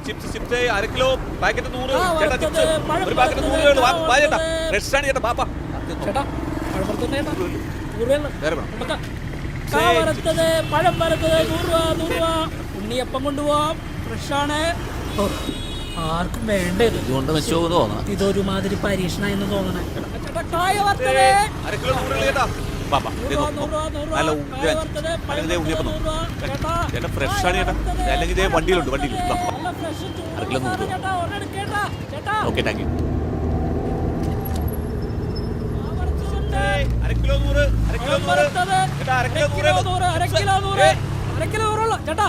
Chips chips 1/2 kilo packet 100 ചേട്ടാ. Chips ഒരു packet 100 വാ ചേട്ടാ. റെസ്റ്റാണ് ചേട്ടാ. പാപ്പാ ചേട്ടാ പഴം വറുത്തത് 100 രൂപ. ഉണ്ണിയപ്പം കൊണ്ടുപോവാം, ഫ്രഷാണ്. ആർക്കും വേണ്ടത് ഇതുകൊണ്ട് വെച്ചോ തോന്നണം. ഇതൊരുമാതിരി പരീക്ഷണമായെന്ന് തോന്നണേ. ചേട്ടാ ഫ്രഷാണ് ചേട്ടാ. അല്ലെങ്കിൽ ഇതേ വണ്ടിയിലുണ്ട്. 1/2 കിലോ 100 രൂപ. Okay thank you. 1/2 കിലോ 100 ചേട്ടാ.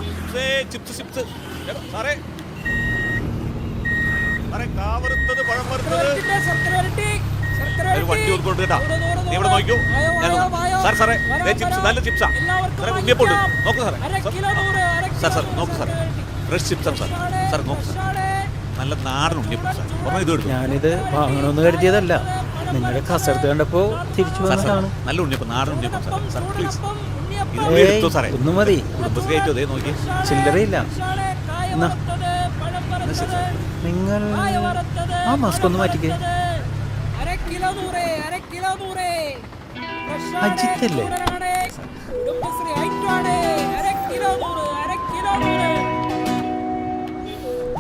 ചിപ്സ് ചിപ്സ് സാറേ. കാവറുത്തത് പഴം വറുത്തത് ഒരു വണ്ടി കൊടുത്തോണ്ട് കേട്ടാ. നീ ഇവിടെ നോക്കൂ. സാറേ ചിപ്സ് നല്ല ചിപ്സാ സാറേ. ഉണ്ണിയപ്പം നോക്കൂ സാറേ. സാർ നോക്കൂ സാർ. ഫ്രഷ് ചിപ്സാണ് സാർ. സാർ നോക്കൂ സാർ. നല്ല നാടൻ ഉണ്ണിയപ്പം സാർ. ഒരെണ്ണം ഇത് എടുത്തു. ഞാനിത് വാങ്ങണമെന്ന് കരുതിയതല്ല, നിങ്ങളുടെ കസർത്ത് കണ്ടപ്പോ തിരിച്ചു വന്നതാണ്. നല്ല ഉണ്ണിയപ്പം, നാടൻ ഉണ്ണിയപ്പം സാർ. സാർ പ്ലീസ് എടുത്തോ സാറേ. ഒന്നും മതി. കുടുംബശ്രീ ആയിട്ടോ അതേ നോക്കി. ചില്ലറയില്ല. നിങ്ങൾ ആ മാസ്ക് ഒന്ന് മാറ്റിക്കേ. അജിത്തല്ലേ?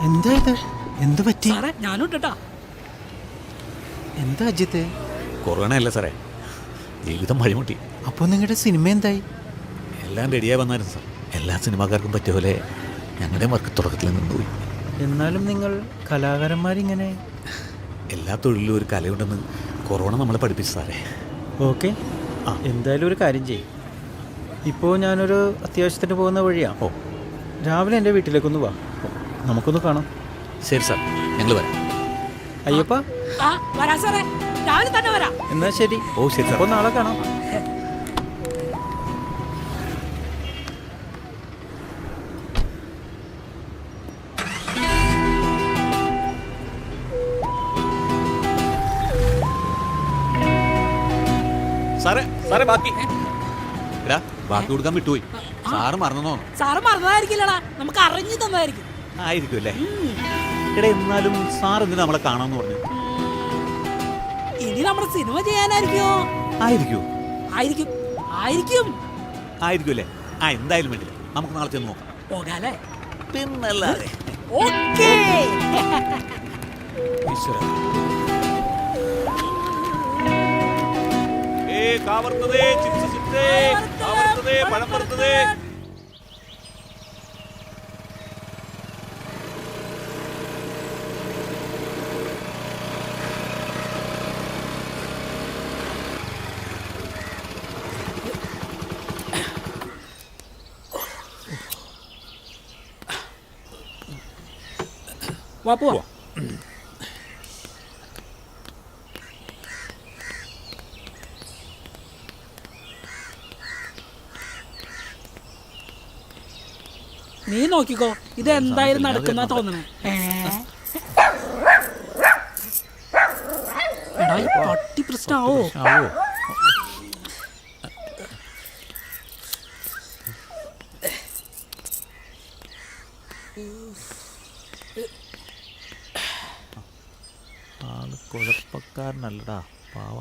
എന്താ ഇത്? എന്ത് പറ്റി? എന്താ അജിത്ത്? കൊറോണ അല്ല സാറേ, ജീവിതം വഴിമുട്ടി. അപ്പോൾ നിങ്ങളുടെ സിനിമ എന്തായി? എല്ലാം റെഡിയായി വന്നായിരുന്നു സാർ. എല്ലാ സിനിമാക്കാർക്കും പറ്റിയ പോലെ ഞങ്ങളുടെ വർക്ക് തുടക്കത്തിൽ നിന്നുപോയി. എന്നാലും നിങ്ങൾ കലാകാരന്മാരിങ്ങനെ. എല്ലാ തൊഴിലിലും ഒരു കലയുണ്ടെന്ന് കൊറോണ നമ്മളെ പഠിപ്പിച്ചു സാറേ. ഓക്കെ, എന്തായാലും ഒരു കാര്യം ചെയ്യും. ഇപ്പോൾ ഞാനൊരു അത്യാവശ്യത്തിന് പോകുന്ന വഴിയാണ്. രാവിലെ എൻ്റെ വീട്ടിലേക്കൊന്ന് വാ, നമുക്കൊന്ന് കാണാം. ശരി സാർ, ഞങ്ങൾ വരാം. അയ്യപ്പ എന്നാ ശരി. ശരി സാർ. അപ്പോൾ നാളെ കാണാം. സാറേ ബാക്കി ബാക്കി കൊടുക്കാൻ വിട്ടുപോയി. സാറ് മറന്നോ? സാറ് മറന്നതായിരിക്കില്ലടാ, നമുക്ക് അറിഞ്ഞു തന്നതായിരിക്കും. ആയിരിക്കും അല്ലേ? ഇവിടെ എന്നാലും സാർ എന്തിനാ നമ്മളെ കാണാന്ന് പറഞ്ഞു? ഇനി നമ്മുടെ സിനിമ ചെയ്യാനായിരിക്കോ? ആയിരിക്കും ആയിരിക്കും ആയിരിക്കും ആയിരിക്കും അല്ലേ? എന്തായാലും വേണ്ടില്ല, നമുക്ക് നാളെ ചെന്ന് നോക്കാം. പോകാല്ലേ? പിന്നല്ലാതെ. ഓക്കേ. ഈശ്വര. കാവറുത്തത് ചിപ്സ് ചിപ്സ് കാവറുത്തത് പഴം വറുത്തത്. വാ പോവാ. നീ നോക്കിക്കോ, ഇത് എന്തായാലും നടക്കുന്ന തോന്നണേ. പട്ടി പ്രശ്നമാവോ? ആള് കുഴപ്പക്കാരനല്ലടാ, പാവ.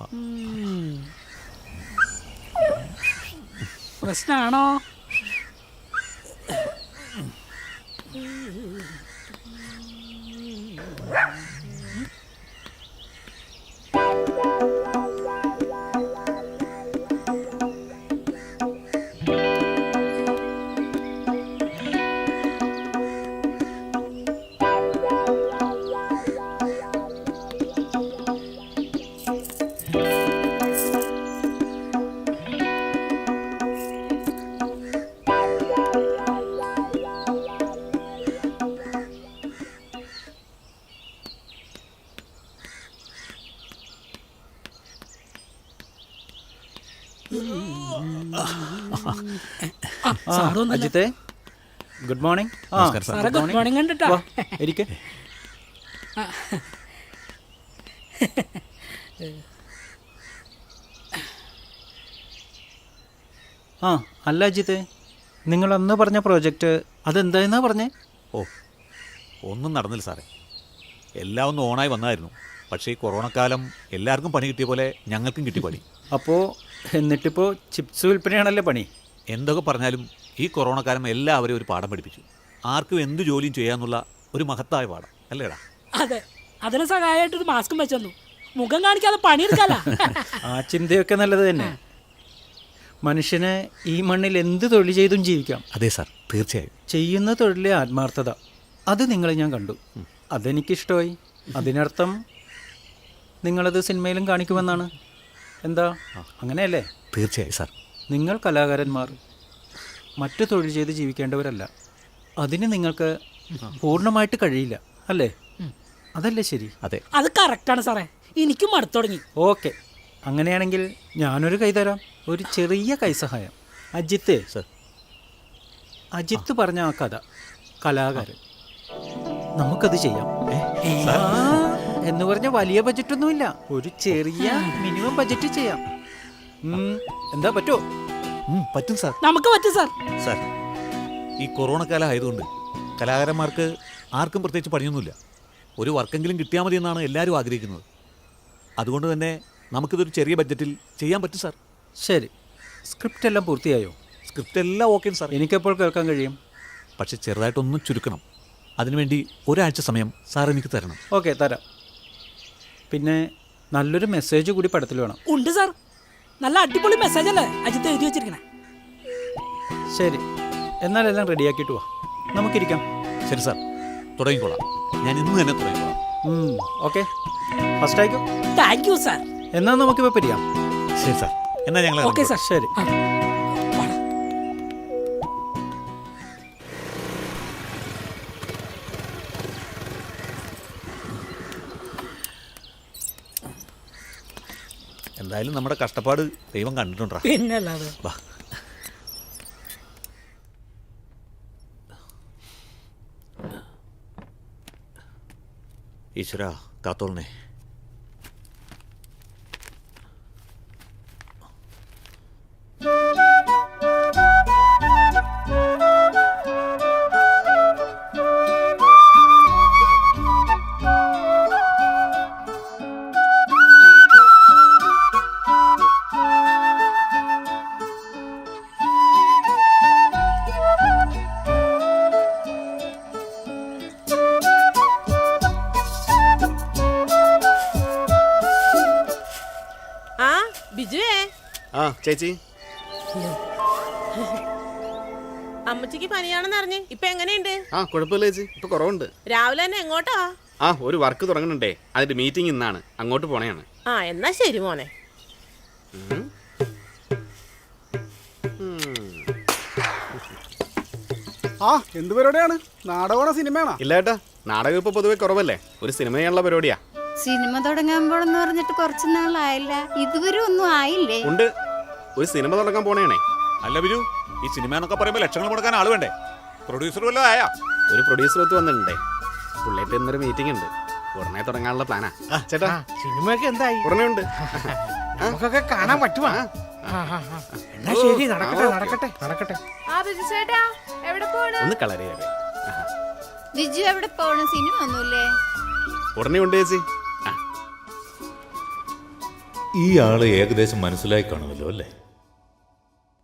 പ്രശ്നാണോ? അജിത്തെ, ഗുഡ് മോർണിംഗ്. ഗുഡ് മോർണിംഗ് കണ്ടിട്ടാ. ഇരിക്കെ. അല്ല അജിത്തെ, നിങ്ങൾ അന്ന് പറഞ്ഞ പ്രോജക്റ്റ് അതെന്തായെന്നാ പറഞ്ഞേ? ഒന്നും നടന്നില്ല സാറേ. എല്ലാം ഒന്ന് ഓണായി വന്നായിരുന്നു. പക്ഷേ ഈ കൊറോണക്കാലം എല്ലാവർക്കും പണി കിട്ടിയ പോലെ ഞങ്ങൾക്കും കിട്ടി പണി. അപ്പോൾ എന്നിട്ടിപ്പോൾ ചിപ്സ് വിൽപ്പനയാണല്ലേ പണി? എന്തൊക്കെ പറഞ്ഞാലും ഈ കൊറോണക്കാലം എല്ലാവരെയും ഒരു പാഠം പഠിപ്പിച്ചു. ആർക്കും എന്ത് ജോലിയും ചെയ്യാന്നുള്ള ഒരു മഹത്തായ പാഠം അല്ലേടാ? അതെ, അതിന് സഹായമായിട്ടൊരു മാസ്കും വെച്ചു. മുഖം കാണിക്കാതെ പണിയെടുക്കാല. ആ ചിന്തയൊക്കെ നല്ലത് തന്നെ. മനുഷ്യന് ഈ മണ്ണിൽ എന്ത് തൊഴിൽ ചെയ്തും ജീവിക്കാം. അതെ സാർ, തീർച്ചയായും. ചെയ്യുന്ന തൊഴിലെ ആത്മാർത്ഥത, അത് നിങ്ങളെ ഞാൻ കണ്ടു. അതെനിക്കിഷ്ടമായി. അതിനർത്ഥം നിങ്ങളത് സിനിമയിലും കാണിക്കുമെന്നാണ്. എന്താ, അങ്ങനെയല്ലേ? തീർച്ചയായും സാർ. നിങ്ങൾ കലാകാരന്മാർ മറ്റു തൊഴിൽ ചെയ്ത് ജീവിക്കേണ്ടവരല്ല. അതിന് നിങ്ങൾക്ക് പൂർണ്ണമായിട്ട് കഴിയില്ല, അല്ലേ? അതല്ലേ ശരി? അതെ, അത് കറക്റ്റാണ് സാറേ. എനിക്കും മടുത്തു തുടങ്ങി. ഓക്കെ, അങ്ങനെയാണെങ്കിൽ ഞാനൊരു കൈ തരാം. ഒരു ചെറിയ കൈസഹായം. അജിത്ത് സർ, അജിത്ത് പറഞ്ഞ ആ കഥ, കലാകാരൻ, നമുക്കത് ചെയ്യാം. എന്ന് പറഞ്ഞ വലിയ ബജറ്റൊന്നുമില്ല, ഒരു ചെറിയ മിനിമം ബജറ്റ് ചെയ്യാം. എന്താ, പറ്റുമോ? പറ്റും സാർ. നമുക്ക് പറ്റും സാർ. സാർ, ഈ കൊറോണ കാലം ആയതുകൊണ്ട് കലാകാരന്മാർക്ക് ആർക്കും പ്രത്യേകിച്ച് പണിയൊന്നുമില്ല. ഒരു വർക്കെങ്കിലും കിട്ടിയാൽ മതി എന്നാണ് എല്ലാവരും ആഗ്രഹിക്കുന്നത്. അതുകൊണ്ട് തന്നെ നമുക്കിതൊരു ചെറിയ ബഡ്ജറ്റിൽ ചെയ്യാൻ പറ്റും സാർ. ശരി, സ്ക്രിപ്റ്റ് എല്ലാം പൂർത്തിയായോ? സ്ക്രിപ്റ്റ് എല്ലാം ഓക്കെ സാർ. എനിക്കെപ്പോൾ കേൾക്കാൻ കഴിയും? പക്ഷെ ചെറുതായിട്ടൊന്നും ചുരുക്കണം. അതിനുവേണ്ടി ഒരാഴ്ച സമയം സാർ എനിക്ക് തരണം. ഓക്കെ, തരാം. പിന്നെ നല്ലൊരു മെസ്സേജ് കൂടി പടത്തിൽ വേണം. ഉണ്ട് സാർ, നല്ല അടിപൊളി മെസ്സേജ് അല്ലേ അജിത്ത് എഴുതി വെച്ചിരിക്കണേ. ശരി, എന്നാലെല്ലാം റെഡിയാക്കിയിട്ട് വാ, നമുക്കിരിക്കാം. ശരി സാർ, തുടങ്ങിക്കോളാം. ഞാൻ ഇന്ന് തന്നെ തുടങ്ങിക്കോളാം. ഓക്കെ, ഫസ്റ്റ് ആയിക്കോ. Thank you sir. എന്നാൽ നമുക്കിപ്പോൾ പിരിയാം. ശരി സാർ, എന്നാൽ ഞങ്ങൾ ഓക്കെ സാർ. ശരി. എന്തായാലും നമ്മുടെ കഷ്ടപ്പാട് ദൈവം കണ്ടിട്ടുണ്ടാ. പിന്നല്ലാതെ. വാ. ഈശ്വര കാത്തോളണേ. ബിജുവേ. ആ ചേച്ചി, അമ്മച്ചിക്ക് പനിയാണെന്ന് അറിഞ്ഞ് ഇപ്പൊ എങ്ങനെയുണ്ട്? ആ കുഴപ്പമില്ല ചേച്ചി, ഇപ്പൊ കുറവുണ്ട്. രാവിലെ തന്നെ എങ്ങോട്ടാ? ആ ഒരു വർക്ക് തുടങ്ങണുണ്ടേ, അതിന്റെ മീറ്റിംഗ് ഇന്നാണ്, അങ്ങോട്ട് പോണേയാണ്. ആ എന്നാ ശരി മോനെ. ആ എന്ത് പരിപാടിയാണ്? നാടകമാണോ സിനിമയാണോ? ഇല്ല ഏട്ടാ, നാടകം ഇപ്പൊ പൊതുവെ കുറവല്ലേ, ഒരു സിനിമയുള്ള പരിപാടിയാ. സിനിമ തുടങ്ങുമ്പോഴെന്ന് പറഞ്ഞിട്ട് കുറച്ച് നാളായില്ല, ഇതുവരെ ഒന്നും ആയില്ലേ? ഉണ്ട്, ഒരു സിനിമ തുടങ്ങാൻ പോണേണേ. അല്ല ബിജു, ഈ സിനിമ എന്നൊക്കെ പറയുമ്പോൾ ലക്ഷങ്ങൾ കൊടുക്കാൻ ആള് വേണ്ടേ? പ്രൊഡ്യൂസർ വല്ലതും ആയാ? ഒരു പ്രൊഡ്യൂസർ ഒത്ത് വന്നിട്ടുണ്ടേ, പുള്ളിയിട്ട് ഇന്നൊരു മീറ്റിംഗ് ഉണ്ട്, ഉടനെ തുടങ്ങാനുള്ള പ്ലാനാ. ചേട്ടാ, സിനിമയൊക്കെ എന്തായി? ഉടനെ ഉണ്ട്, നമുക്കൊക്കെ കാണാൻ പറ്റുമോ? എന്നാ ശരി, നടക്കട്ടെ നടക്കട്ടെ നടക്കട്ടെ. ഒന്ന് കളറിയാ. ബിജു എവിടെ പോണ? സിനിമ ഒന്നുമില്ലേ? ഉടനെ ഉണ്ട് ചേച്ചി. ഈ ആള് ഏകദേശം മനസ്സിലായി കാണുമല്ലോ അല്ലേ?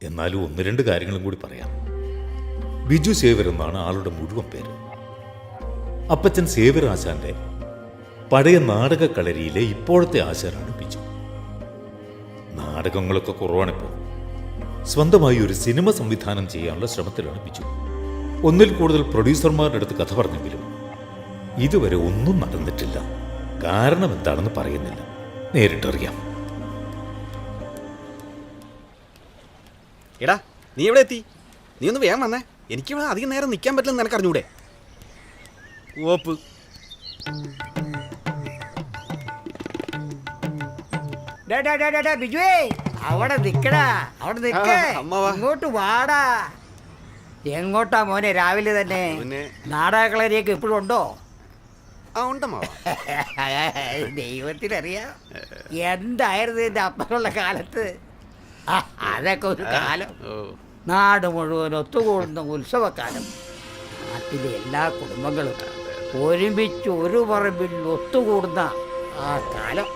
എന്നാലും ഒന്ന് രണ്ട് കാര്യങ്ങളും കൂടി പറയാം. ബിജു സേവ്യർ എന്നാണ് ആളുടെ മുഴുവൻ പേര്. അപ്പച്ചൻ സേവ്യർ ആശാന്റെ പഴയ നാടക കളരിയിലെ ഇപ്പോഴത്തെ ആശാനാണ് ബിജു. നാടകങ്ങളൊക്കെ കുറവാണിപ്പോൾ. സ്വന്തമായി ഒരു സിനിമ സംവിധാനം ചെയ്യാനുള്ള ശ്രമത്തിലാണ് ബിജു. ഒന്നിൽ കൂടുതൽ പ്രൊഡ്യൂസർമാരുടെ അടുത്ത് കഥ പറഞ്ഞെങ്കിലും ഇതുവരെ ഒന്നും നടന്നിട്ടില്ല. കാരണം എന്താണെന്ന് പറയുന്നില്ല, നേരിട്ടറിയാം. എടാ, നീ എവിടെ എത്തി? നീ ഒന്ന് വേഗം വന്നേ, എനിക്കിവിടെ അധികം നേരം നിൽക്കാൻ പറ്റില്ലെന്ന് നിനക്ക് അറിഞ്ഞൂടെ? ഓപ്പ്. ബിജുവേ, അവിടെ നിക്കടാ, അവിടെ നിക്ക. ഇങ്ങോട്ട് വാടാ. എങ്ങോട്ടാ മോനെ രാവിലെ തന്നെ? നാടക കളരിയൊക്കെ ഇപ്പോഴും ഉണ്ടോ? ദൈവത്തിനറിയാം. എന്തായിരുന്നു എന്റെ അപ്പനുള്ള കാലത്ത്? അതൊക്കെ ഒരു കാലം. നാട് മുഴുവൻ ഒത്തുകൂടുന്ന ഉത്സവക്കാലം. നാട്ടിലെ എല്ലാ കുടുംബങ്ങളും ഒരുമിച്ച് ഒരു പറമ്പിൽ ഒത്തുകൂടുന്ന ആ കാലം,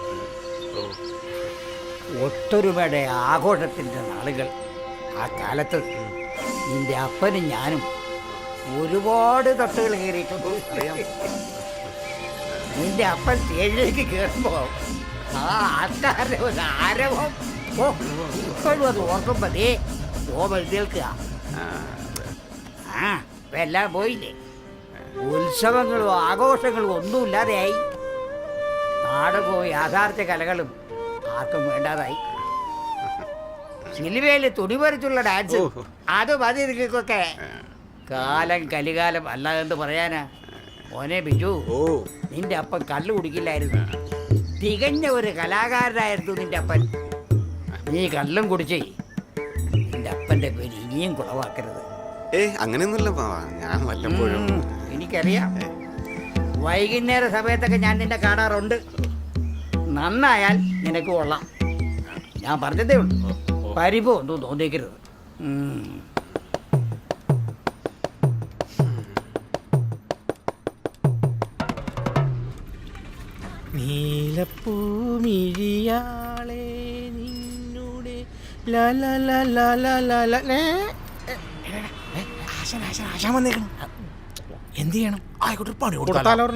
ഒത്തൊരുമയുടെ ആഘോഷത്തിൻ്റെ നാളുകൾ. ആ കാലത്ത് നിന്റെ അപ്പനും ഞാനും ഒരുപാട് തട്ടുകൾ കയറിയിട്ടുണ്ട്. നിന്റെ അപ്പൻ സ്റ്റേജിലേക്ക് കയറുമ്പോൾ ആ ആൾക്കാരുടെ ഒരു ആരവം, ഇപ്പോഴും അത് ഓർക്കുമ്പോൾ എഴുതിയേൽക്കുക. ഇപ്പം എല്ലാം പോയില്ലേ. ഉത്സവങ്ങളും ആഘോഷങ്ങളും ഒന്നുമില്ലാതെയായി. നാടകവും യാഥാർത്ഥ്യ കലകളും ആർക്കും വേണ്ടാതായി. സിനിമയിൽ തുണി പറിച്ചുള്ള ഡാൻസ് അത് മതി നിങ്ങൾക്കൊക്കെ. കാലം കലികാലം അല്ല എന്ന് പറയാനാ. മോനെ ബിജു, നിന്റെ അപ്പൻ കള്ളു കുടിക്കില്ലായിരുന്നു. തികഞ്ഞ ഒരു കലാകാരനായിരുന്നു നിന്റെ അപ്പൻ. നീ കള്ളും കുടിച്ചേ നിന്റെ അപ്പൻ്റെ പേര് ഇനിയും കുളവാക്കരുത്. അങ്ങനെയൊന്നുമില്ല, ഞാൻ വല്ലപ്പോഴും. എനിക്കറിയാം, വൈകുന്നേര സമയത്തൊക്കെ ഞാൻ നിന്നെ കാണാറുണ്ട്. നന്നായാൽ നിനക്ക് കൊള്ളാം. ഞാൻ പറഞ്ഞതേ ഉള്ളൂ, പരിഭവം ഒന്നും തോന്നിക്കരുത്. നീലപ്പൂമിഴിയാളെ നിന്നുടെ ആശാൻ വന്നേക്കണം. എന്ത് ചെയ്യണം? ആയിക്കോട്ടെ, പണി കൊടുത്താലോ.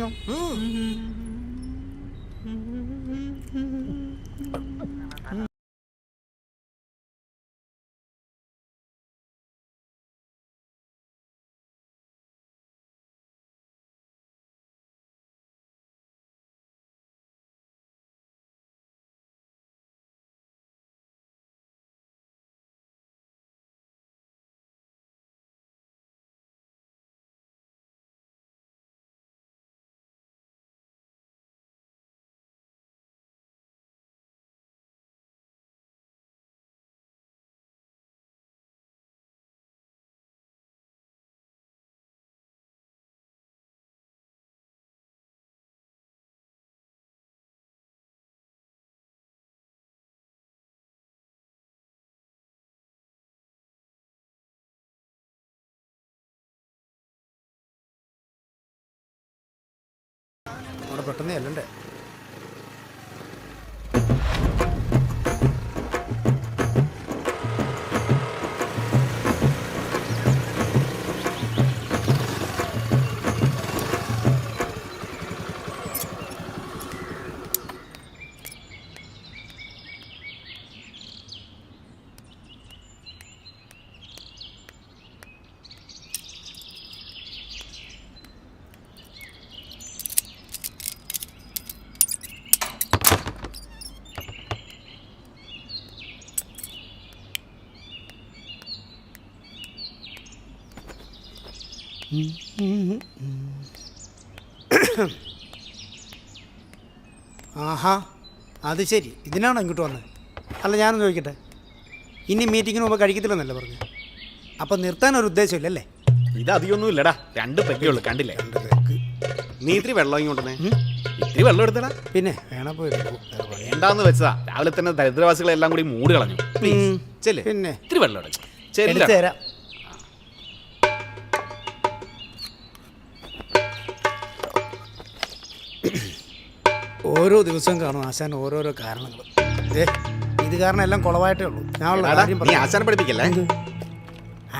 അവിടെ പെട്ടെന്ന് ചെല്ലണ്ടേ? ആഹാ, അത് ശരി. ഇതിനാണോ ഇങ്ങോട്ട് വന്നത്? അല്ല, ഞാനൊന്ന് ചോദിക്കട്ടെ, ഇനി മീറ്റിങ്ങിന് മുമ്പ് കഴിക്കത്തില്ലെന്നല്ലേ പറഞ്ഞു? അപ്പം നിർത്താനൊരു ഉദ്ദേശമില്ലല്ലേ? ഇത് അധികമൊന്നും ഇല്ലടാ, 2 പെഗ്ഗേ കണ്ടില്ലേ? 2 പെഗ്. നീ ഇത്തിരി വെള്ളം ഇങ്ങോട്ടേ. ഇത്തിരി വെള്ളം എടുത്തടാ. പിന്നെ വേണം പോയി വേണ്ടാന്ന് വെച്ചതാ. രാവിലെ തന്നെ ദരിദ്രവാസികളെല്ലാം കൂടി മൂടി കളഞ്ഞു. ചെല്ലേ, പിന്നെ ഇത്തിരി വെള്ളം എടുക്കും. തരാം. ഓരോ ദിവസവും കാണും ആശാൻ ഓരോരോ കാരണങ്ങൾ. ഇത് കാരണം എല്ലാം കുളവായിട്ടേ ഉള്ളൂ. ഞാൻ ആശാനെ പഠിപ്പിക്കല്ലേ?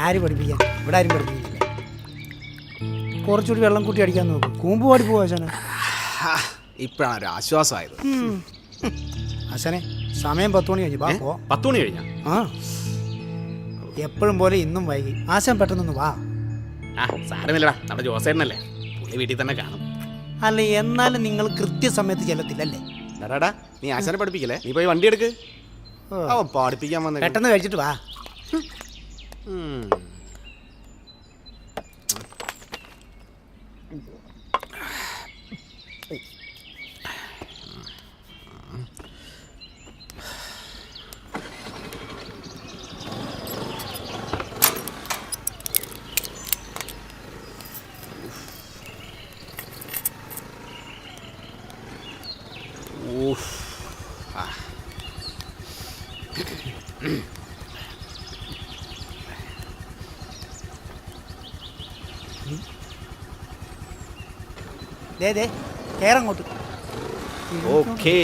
ആര് പഠിപ്പിക്കാൻ? ഇവിടെ ആരും പഠിപ്പിക്കുന്നില്ല. കുറച്ചുകൂടി വെള്ളം കൂട്ടി അടിക്കാൻ നോക്കും. കൂമ്പ് പാടി പോവും ആശാനെ. ഇപ്പോഴാണ് ഒരു ആശ്വാസമായത്. ആശാനെ, സമയം 10 മണി കഴിഞ്ഞു. 10 മണി കഴിഞ്ഞാ? ആ, എപ്പോഴും പോലെ ഇന്നും വൈകി. ആശാൻ പെട്ടെന്നൊന്ന് വാ. സാരമില്ലടാ, നമ്മുടെ ജോസേട്ടനല്ലേ, പുള്ളി വീട്ടിൽ തന്നെ കാണും. അല്ല, എന്നാലും നിങ്ങൾ കൃത്യസമയത്ത് ചെല്ലത്തില്ലല്ലേ? ഡാടാ, നീ ആശാനെ പഠിപ്പിക്കല്ലേ? നീ പോയി വണ്ടി എടുക്ക്. അവൻ പഠിപ്പിക്കാൻ വന്ന. പെട്ടെന്ന് കഴിച്ചിട്ട് വാ. ദേ കയറങ്ങോട്ട്. ഓക്കേ.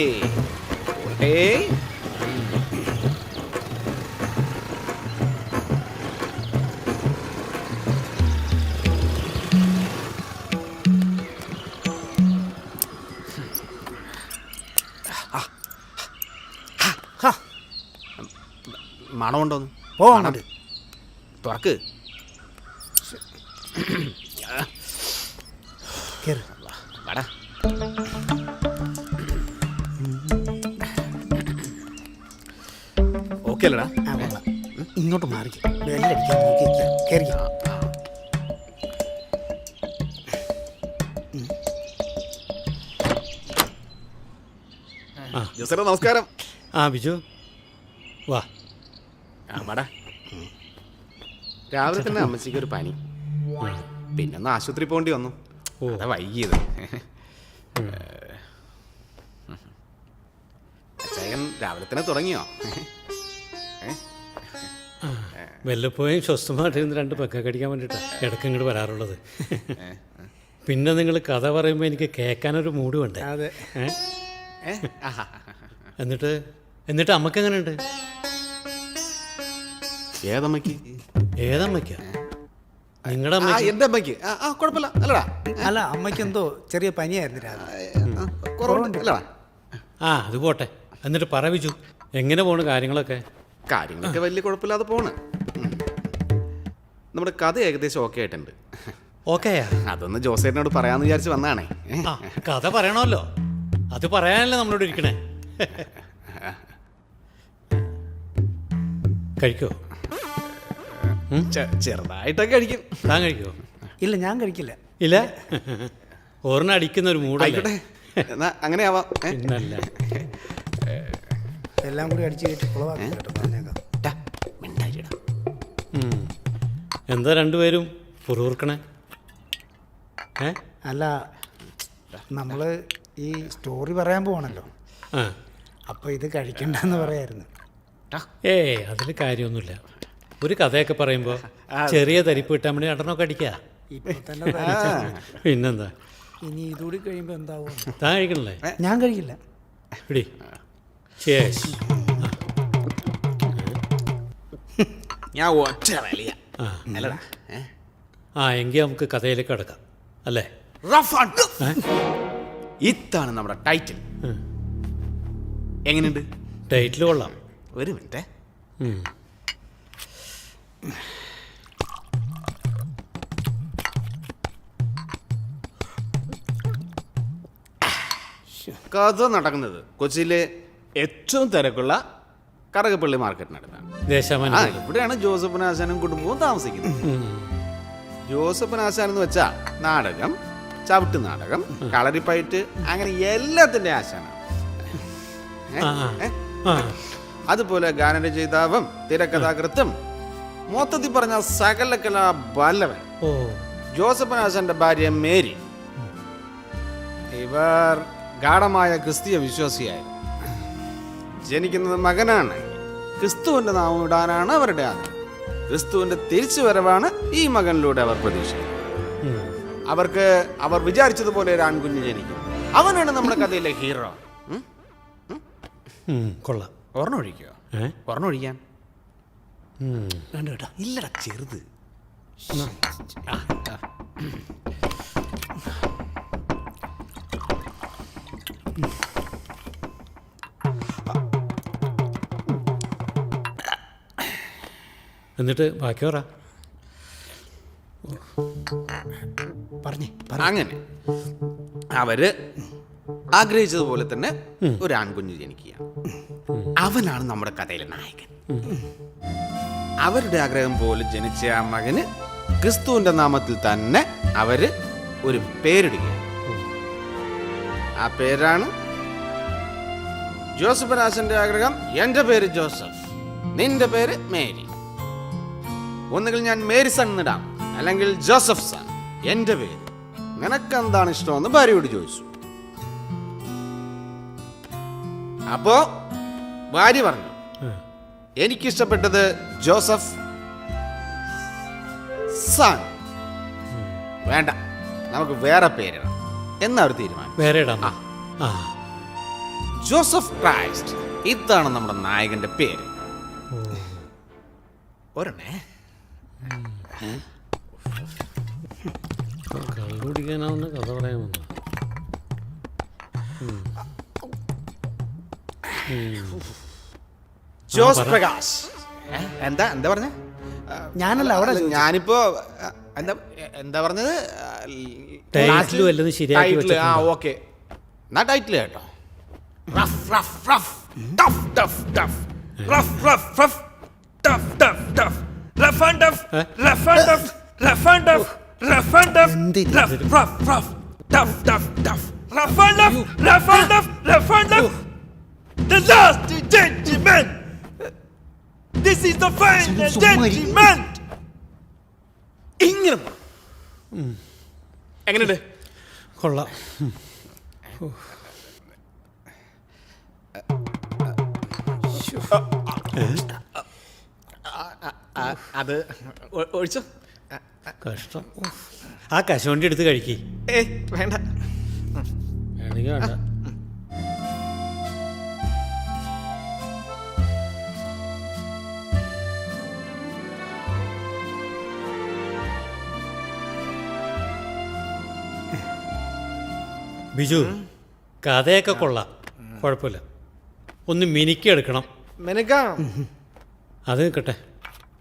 മണമുണ്ടോന്ന് ഓ അങ്ങോട്ട് തുറക്ക്. കയറി. വാടാ. ഓക്കെ അല്ലടാ? ഇങ്ങോട്ട് മാറിക്കും. ബെല്ലടിക്കാൻ നോക്കി കയറി. ജോസേട്ടാ നമസ്കാരം. ബിജു വാ. വാടാ. രാവിലെ തന്നെ അമ്മച്ചിക്ക് ഒരു പനി, പിന്നെ ഒന്ന് ആശുപത്രി പോകേണ്ടി വന്നു. അതാ വൈകിയത്. അച്ചായൻ രാവിലെ തന്നെ തുടങ്ങിയോ? വല്ലപ്പോഴും സ്വസ്ഥമായിട്ടിരുന്ന് 2 പെക്ക കടിക്കാൻ വേണ്ടിയിട്ടാണ് ഇടയ്ക്ക് ഇങ്ങോട്ട് വരാറുള്ളത്. പിന്നെ നിങ്ങൾ കഥ പറയുമ്പോൾ എനിക്ക് കേൾക്കാനൊരു മൂഡ് വേണ്ടേ? അതെ. എന്നിട്ട് അമ്മക്ക് എങ്ങനെയുണ്ട്? ഏതമ്മയ്ക്ക്? ഏതമ്മയ്ക്കാ? നിങ്ങളുടെ ആ, അമ്മയ്ക്ക്? എന്റെ അമ്മയ്ക്ക്. കുഴപ്പമില്ല അല്ലടാ. അല്ല, അമ്മയ്ക്ക് എന്തോ ചെറിയ പനിയായിരുന്നു രാവിലെ. കുറവുണ്ട് അല്ലടാ. അത് പോട്ടെ. എന്നിട്ട് പറ ബിജു, എങ്ങനെ പോണു കാര്യങ്ങളൊക്കെ? കാര്യങ്ങളൊക്കെ വലിയ കുഴപ്പമില്ലാതെ പോണ്. നമ്മുടെ കഥ ഏകദേശം ഓക്കെ ആയിട്ടുണ്ട്. ഓക്കെയാ? അതൊന്ന് ജോസേട്ടനോട് പറയാന്ന് വിചാരിച്ച് വന്നാണേ. കഥ പറയണമല്ലോ, അത് പറയാനല്ലേ നമ്മളോട് ഇരിക്കണേ. കഴിക്കോ? ചെറുതായിട്ടൊക്കെ കഴിക്കും. താൻ കഴിക്കോ? ഇല്ല, ഞാൻ കഴിക്കില്ല. ഇല്ല, ഓർണ അടിക്കുന്ന ഒരു മൂടായിക്കോട്ടെ. എന്നാ അങ്ങനെ ആവാം. പിന്നല്ല, എല്ലാം കൂടി അടിച്ചു കയറ്റി കുളവാക്കി. എന്താ രണ്ടുപേരും പുറൂർക്കണേ? അല്ല, നമ്മൾ ഈ സ്റ്റോറി പറയാൻ പോകണല്ലോ, അപ്പോൾ ഇത് കഴിക്കണ്ടെന്ന് പറയായിരുന്നു. അതിൽ കാര്യമൊന്നുമില്ല. ഒരു കഥയൊക്കെ പറയുമ്പോൾ ചെറിയ തരിപ്പ് കിട്ടാൻ വേണ്ടി രണ്ടെണ്ണമൊക്കെ അടിക്കുക. ഇപ്പം തന്നെ പിന്നെന്താ? ഇനി ഇതുകൂടി കഴിയുമ്പോൾ എന്താവും? താൻ കഴിക്കണല്ലേ? ഞാൻ കഴിക്കില്ല. പിടി. ചേസ്. ഞാൻ ഒറ്റ വലിയ അല്ലടാ. എങ്കിൽ നമുക്ക് കഥയിലേക്ക് കിടക്കാം അല്ലേ? ഇതാണ് നമ്മുടെ ടൈറ്റിൽ. എങ്ങനെയുണ്ട്? ടൈറ്റിൽ കൊള്ളാം. ഒരു മിനിറ്റ്. കഥ നടക്കുന്നത് കൊച്ചിയിലെ ഏറ്റവും തിരക്കുള്ള കടകപ്പള്ളി മാർക്കറ്റിനടുത്താണ്. ഇവിടെയാണ് ജോസഫിനാശാനും കുടുംബവും താമസിക്കുന്നത്. ജോസഫിനാശാൻ എന്ന് വെച്ചാൽ നാടകം, ചവിട്ട് നാടകം, കളരിപ്പയറ്റ്, അങ്ങനെ എല്ലാത്തിൻ്റെ ആശാനാണ്. അതുപോലെ ഗാനരചയിതാവും തിരക്കഥാകൃത്തും മൊത്തത്തിൽ പറഞ്ഞ സകല കലാ ബാലവൻ. ജോസഫിനാശാന്റെ ഭാര്യ മേരി. ഇവർ ഗാഢമായ ക്രിസ്തീയ വിശ്വാസിയായിരുന്നു. ജനിക്കുന്നത് മകനാണ്. ക്രിസ്തുവിന്റെ നാമം ഇടാനാണ് അവരുടെ ആഗ്രഹം. ക്രിസ്തുവിന്റെ തിരിച്ചുവരവാണ് ഈ മകനിലൂടെ അവർ പ്രതീക്ഷിക്കുന്നത്. അവർക്ക് അവർ വിചാരിച്ചതുപോലെ ഒരു ആൺകുഞ്ഞ് ജനിക്കും. അവനാണ് നമ്മുടെ കഥയിലെ ഹീറോ. കൊള്ളാം. ഓർമ്മ ഒഴിക്കോ? ഓർമ്മ ഒഴിക്കാൻ വേണ്ട കേട്ടോ. ഇല്ലടാ, ചെറുത്. എന്നിട്ട് ബാക്കി പറ. അങ്ങനെ അവര് ആഗ്രഹിച്ചതുപോലെ തന്നെ ഒരു ആൺകുഞ്ഞ് ജനിക്കുക. അവനാണ് നമ്മുടെ കഥയിലെ നായകൻ. അവരുടെ ആഗ്രഹം പോലെ ജനിച്ച ആ മകന് ക്രിസ്തുവിന്റെ നാമത്തിൽ തന്നെ അവര് ഒരു പേരിടുകയാണ്. ആ പേരാണ് ജോസഫിനാശന്റെ ആഗ്രഹം. എന്റെ പേര് ജോസഫ്, നിന്റെ പേര് മേരി. ഒന്നുകിൽ ഞാൻ മേരി സൺ എന്നിടാം, അല്ലെങ്കിൽ ജോസഫ് സൺ. എന്റെ പേര് നിനക്കെന്താണ് ഇഷ്ടമെന്ന് ഭാര്യയോട് ചോദിച്ചു. അപ്പോ ഭാര്യ പറഞ്ഞു, എനിക്കിഷ്ടപ്പെട്ടത് ജോസഫ് സൺ. വേണ്ട, നമുക്ക് വേറെ പേരിടാം. എന്നവർ തീരുമാനം. വേറെ ഇടാം. ആ ജോസഫ് ക്രൈസ്റ്റ്, ഇതാണ് നമ്മുടെ നായകന്റെ പേര്. ഒരെണ്ണേ കള്ളുടിക്കാനാവുന്ന കഥ പറയാൻ വന്നു. ജോസ് പ്രകാശ്. എന്താ എന്താ പറഞ്ഞ? ഞാനല്ല അവിടെ ഞാനിപ്പോ എന്താ എന്താ പറഞ്ഞത്? ടൈറ്റിൽ വല്ലതും ശരിയാക്കി ടൈറ്റിൽ. ആ ഓക്കെ, എന്നാ ടൈറ്റിൽ കേട്ടോ. Rough rough rough tough tough tough rough rough rough tough tough tough rough and tough rough and tough rough and tough rough and tough rough rough rough tough tough tough rough and tough rough and tough rough and tough The last judgment. This is the final judgment. ഇങ്ങനെ എങ്ങനെയുണ്ട്? കൊള്ളാം. അത് ഒഴിച്ചോ. കഷ്ടം. ആ കശുവണ്ടി എടുത്ത് കഴിക്കേ. വേണ്ട, വേണമെങ്കിൽ വേണ്ട. ബിജു, കഥയൊക്കെ കൊള്ളാം, കുഴപ്പമില്ല. ഒന്ന് മിനിക്ക് എടുക്കണം. അത് നിൽക്കട്ടെ.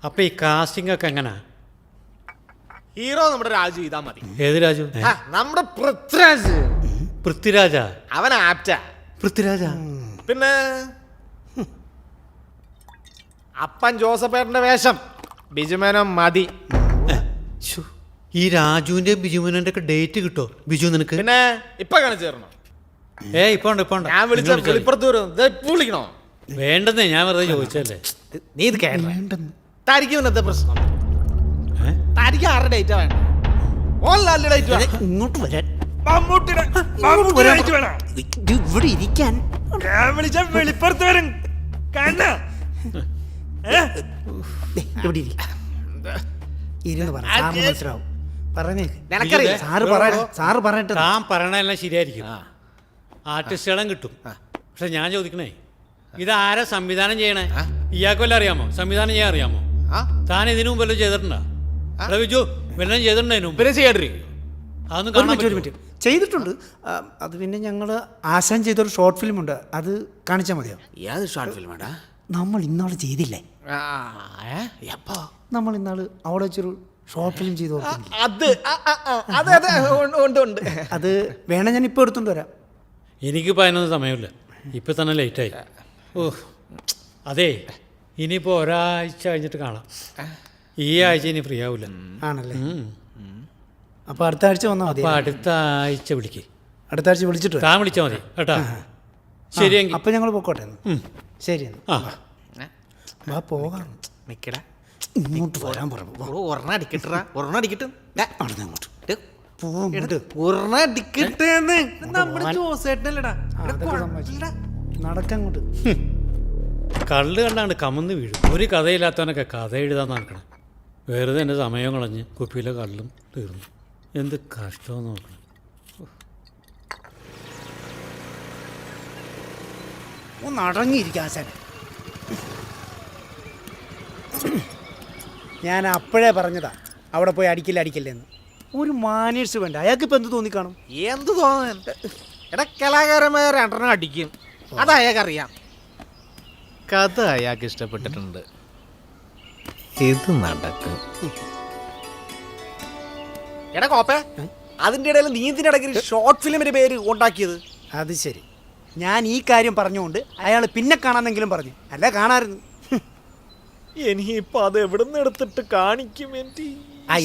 അപ്പം ഈ കാസ്റ്റിംഗ് ഒക്കെ എങ്ങനാ? ഹീറോ നമ്മുടെ രാജു ഇതാ മതി. ഏത് രാജു? നമ്മുടെ പൃഥ്വിരാജ്. പൃഥ്വിരാജാ? അവൻ ആപ്റ്റാ. പൃഥ്വിരാജാ? പിന്നെ അപ്പൻ ജോസഫേട്ടന്റെ വേഷം ബിജുമേനോ മതി. ഈ രാജുവിന്റെ ബിജുമേനോന്റെ ഒക്കെ ഡേറ്റ് കിട്ടോ ബിജു നിനക്ക്? പിന്നെ ഇപ്പൊ കാണിച്ചു തരണോ? ഇപ്പൊ ഉണ്ട്. ഞാൻ വിളിപ്പുറത്ത് വിളിക്കണോ? വേണ്ടെന്നേ, ഞാൻ വെറുതെ ചോദിച്ചല്ലേ. നീ ഇത് വേണ്ടെന്ന് താരിക്കും ഇന്നത്തെ പ്രശ്നം. താരിക്കും ആരുടെ ഡേറ്റാ വേണ്ട? ഓൺലൈനിലെ ഡേറ്റ് വേണം. ഇങ്ങോട്ട് വരാൻ മമ്മൂട്ടി ഇവിടെ ഇരിക്കാൻ വിളിച്ച വെളിപ്പുറത്ത് വരും. ഇവിടെ ഇരുന്ന് പറ, സാറിന് മനസ്സിലാവും. പറഞ്ഞേക്ക്. നിനക്കറിയില്ല. സാറ് പറയട്ടെ. താൻ പറയണെല്ലാം ശരിയായിരിക്കും, ആർട്ടിസ്റ്റുകളും കിട്ടും. പക്ഷെ ഞാൻ ചോദിക്കണേ, ഇതാരാ സംവിധാനം ചെയ്യണേ? ഇയാൾക്ക് വല്ലതും അറിയാമോ? സംവിധാനം ചെയ്യാൻ അറിയാമോ? താൻ ഇതിനു മുമ്പ് വല്ലതും ചെയ്തിട്ടുണ്ടോ? ബിജു വല്ലതും ചെയ്തിട്ടുണ്ടോ? പിന്നെ ചെയ്യാണ്ടിരിക്കും. അതൊന്നും കാണാൻ പറ്റുമോ? ചെയ്തിട്ടുണ്ട്. അത് പിന്നെ ഞങ്ങൾ ആശാൻ ചെയ്തൊരു ഷോർട്ട് ഫിലിം ഉണ്ട്, അത് കാണിച്ചാൽ മതിയോ? ഏത് ഷോർട്ട് ഫിലിമാടാ? നമ്മൾ ഇന്നാള് ചെയ്തില്ലേ? എപ്പോ? നമ്മൾ ഇന്നാള് അവിടെ വെച്ചൊരു ഷോർട്ട് ഫിലിം ചെയ്ത് ഉണ്ട്. അത് വേണേ ഞാൻ ഇപ്പോൾ എടുത്തോണ്ട് വരാം. എനിക്കിപ്പോൾ അതിനൊന്നും സമയമില്ല, ഇപ്പം തന്നെ ലേറ്റായി. ഓ അതെ, ഇനിയിപ്പോൾ ഒരാഴ്ച കഴിഞ്ഞിട്ട് കാണാം. ഈ ആഴ്ച ഇനി ഫ്രീ ആവില്ല. ആണല്ലേ? അപ്പോൾ അടുത്ത ആഴ്ച വന്നാൽ മതി. അപ്പോൾ അടുത്ത ആഴ്ച വിളിക്കേ. അടുത്ത ആഴ്ച വിളിച്ചിട്ട് താൻ വിളിച്ചാൽ മതി കേട്ടാ. ശരിയെങ്കിൽ അപ്പം ഞങ്ങൾ പോക്കോട്ടെ. ശരി, വാ പോകാം. നിക്കടാ, ഇങ്ങോട്ട് വരാൻ പറഞ്ഞു. ഒരെണ്ണം അടിക്കട്ടാ, ഒരെണ്ണം അടിക്കട്ടെ. അങ്ങോട്ട് ഒരെണ്ണം അടിക്കട്ടെ. നമ്മുടെ ജോസേട്ടനല്ലടാ, നടക്കങ്ങോട്ട്. കള്ള് കണ്ടാണ്ട് കമന്ന് വീഴും. ഒരു കഥയില്ലാത്തവനൊക്കെ കഥ എഴുതാൻ നടക്കണം. വെറുതെ എൻ്റെ സമയം കളഞ്ഞ് കുപ്പിയിലെ കള്ളും തീർന്നു. എന്ത് കഷ്ടമെന്ന് നോക്കണം. ഒന്ന് അടങ്ങിയിരിക്കാം ആശാൻ. ഞാൻ അപ്പോഴേ പറഞ്ഞതാ അവിടെ പോയി അടിക്കില്ലെന്ന്. ഒരു മാനേഴ്സ് വേണ്ട. അയാൾക്ക് ഇപ്പം എന്ത് തോന്നിക്കാണും? എന്ത് തോന്നുന്നു? എടാ, കലാകാരന്മാർ രണ്ടെണ്ണം അടിക്കും, അത് അയാൾക്കറിയാം. കഥ അയാൾക്ക് ഇഷ്ടപ്പെട്ടിട്ടുണ്ട്, ഇത് നടക്കും. എടാ കോപ്പേ, അതിൻ്റെ ഇടയിൽ നീന്തിനിടയ്ക്ക് ഷോർട്ട് ഫിലിമിന്റെ പേര് ഉണ്ടാക്കിയത്? അത് ശരി. ഞാൻ ഈ കാര്യം പറഞ്ഞുകൊണ്ട് അയാൾ പിന്നെ കാണാന്നെങ്കിലും പറഞ്ഞു, അല്ല കാണാമായിരുന്നു. ഇനിയിപ്പോൾ അത് എവിടെ നിന്ന് എടുത്തിട്ട് കാണിക്കും?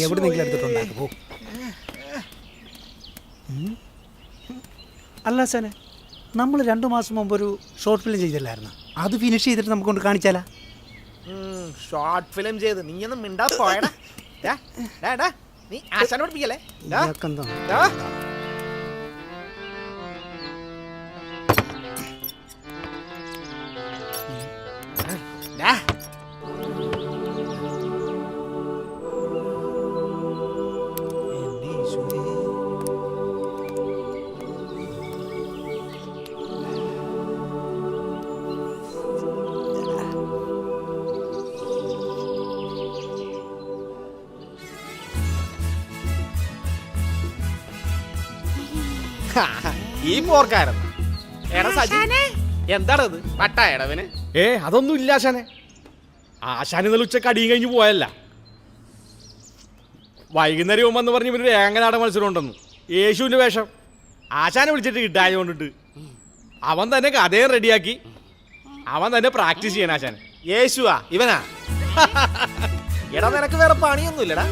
എവിടുന്നെങ്കിലും എടുത്തിട്ടുണ്ടാക്കും. അല്ല സാനെ, നമ്മൾ 2 മാസം മുമ്പ് ഒരു ഷോർട്ട് ഫിലിം ചെയ്തില്ലായിരുന്നു? അത് ഫിനിഷ് ചെയ്തിട്ട് നമുക്ക് കൊണ്ട് കാണിച്ചാലാ? ഷോർട്ട് ഫിലിം ചെയ്ത് നീ ഒന്നും മിണ്ടാ പോയടാ. നീ ആശാനെ പഠിപ്പിക്കല്ലേ? ഈ പോർക്കാരൻ എടാ സജി എന്താണത് പട്ടായടവന്? അതൊന്നും ഇല്ല ആശാനെ. ആശാൻ ഇന്നലെ ഉച്ചക്ക് അടിയും കഴിഞ്ഞ് പോയല്ല. വൈകുന്നേരം വന്ന് പറഞ്ഞ് ഇവര് ഏങ്ങനാട മത്സരം ഉണ്ടെന്നു. യേശുവിന്റെ വേഷം ആശാനെ വിളിച്ചിട്ട് കിട്ടായതുകൊണ്ടിട്ട് അവൻ തന്നെ കഥയും റെഡിയാക്കി അവൻ തന്നെ പ്രാക്ടീസ് ചെയ്യാൻ ആശാൻ. യേശുവാ ഇവനാ? എടാ നിനക്ക് വേറെ പണിയൊന്നും ഇല്ലടാ.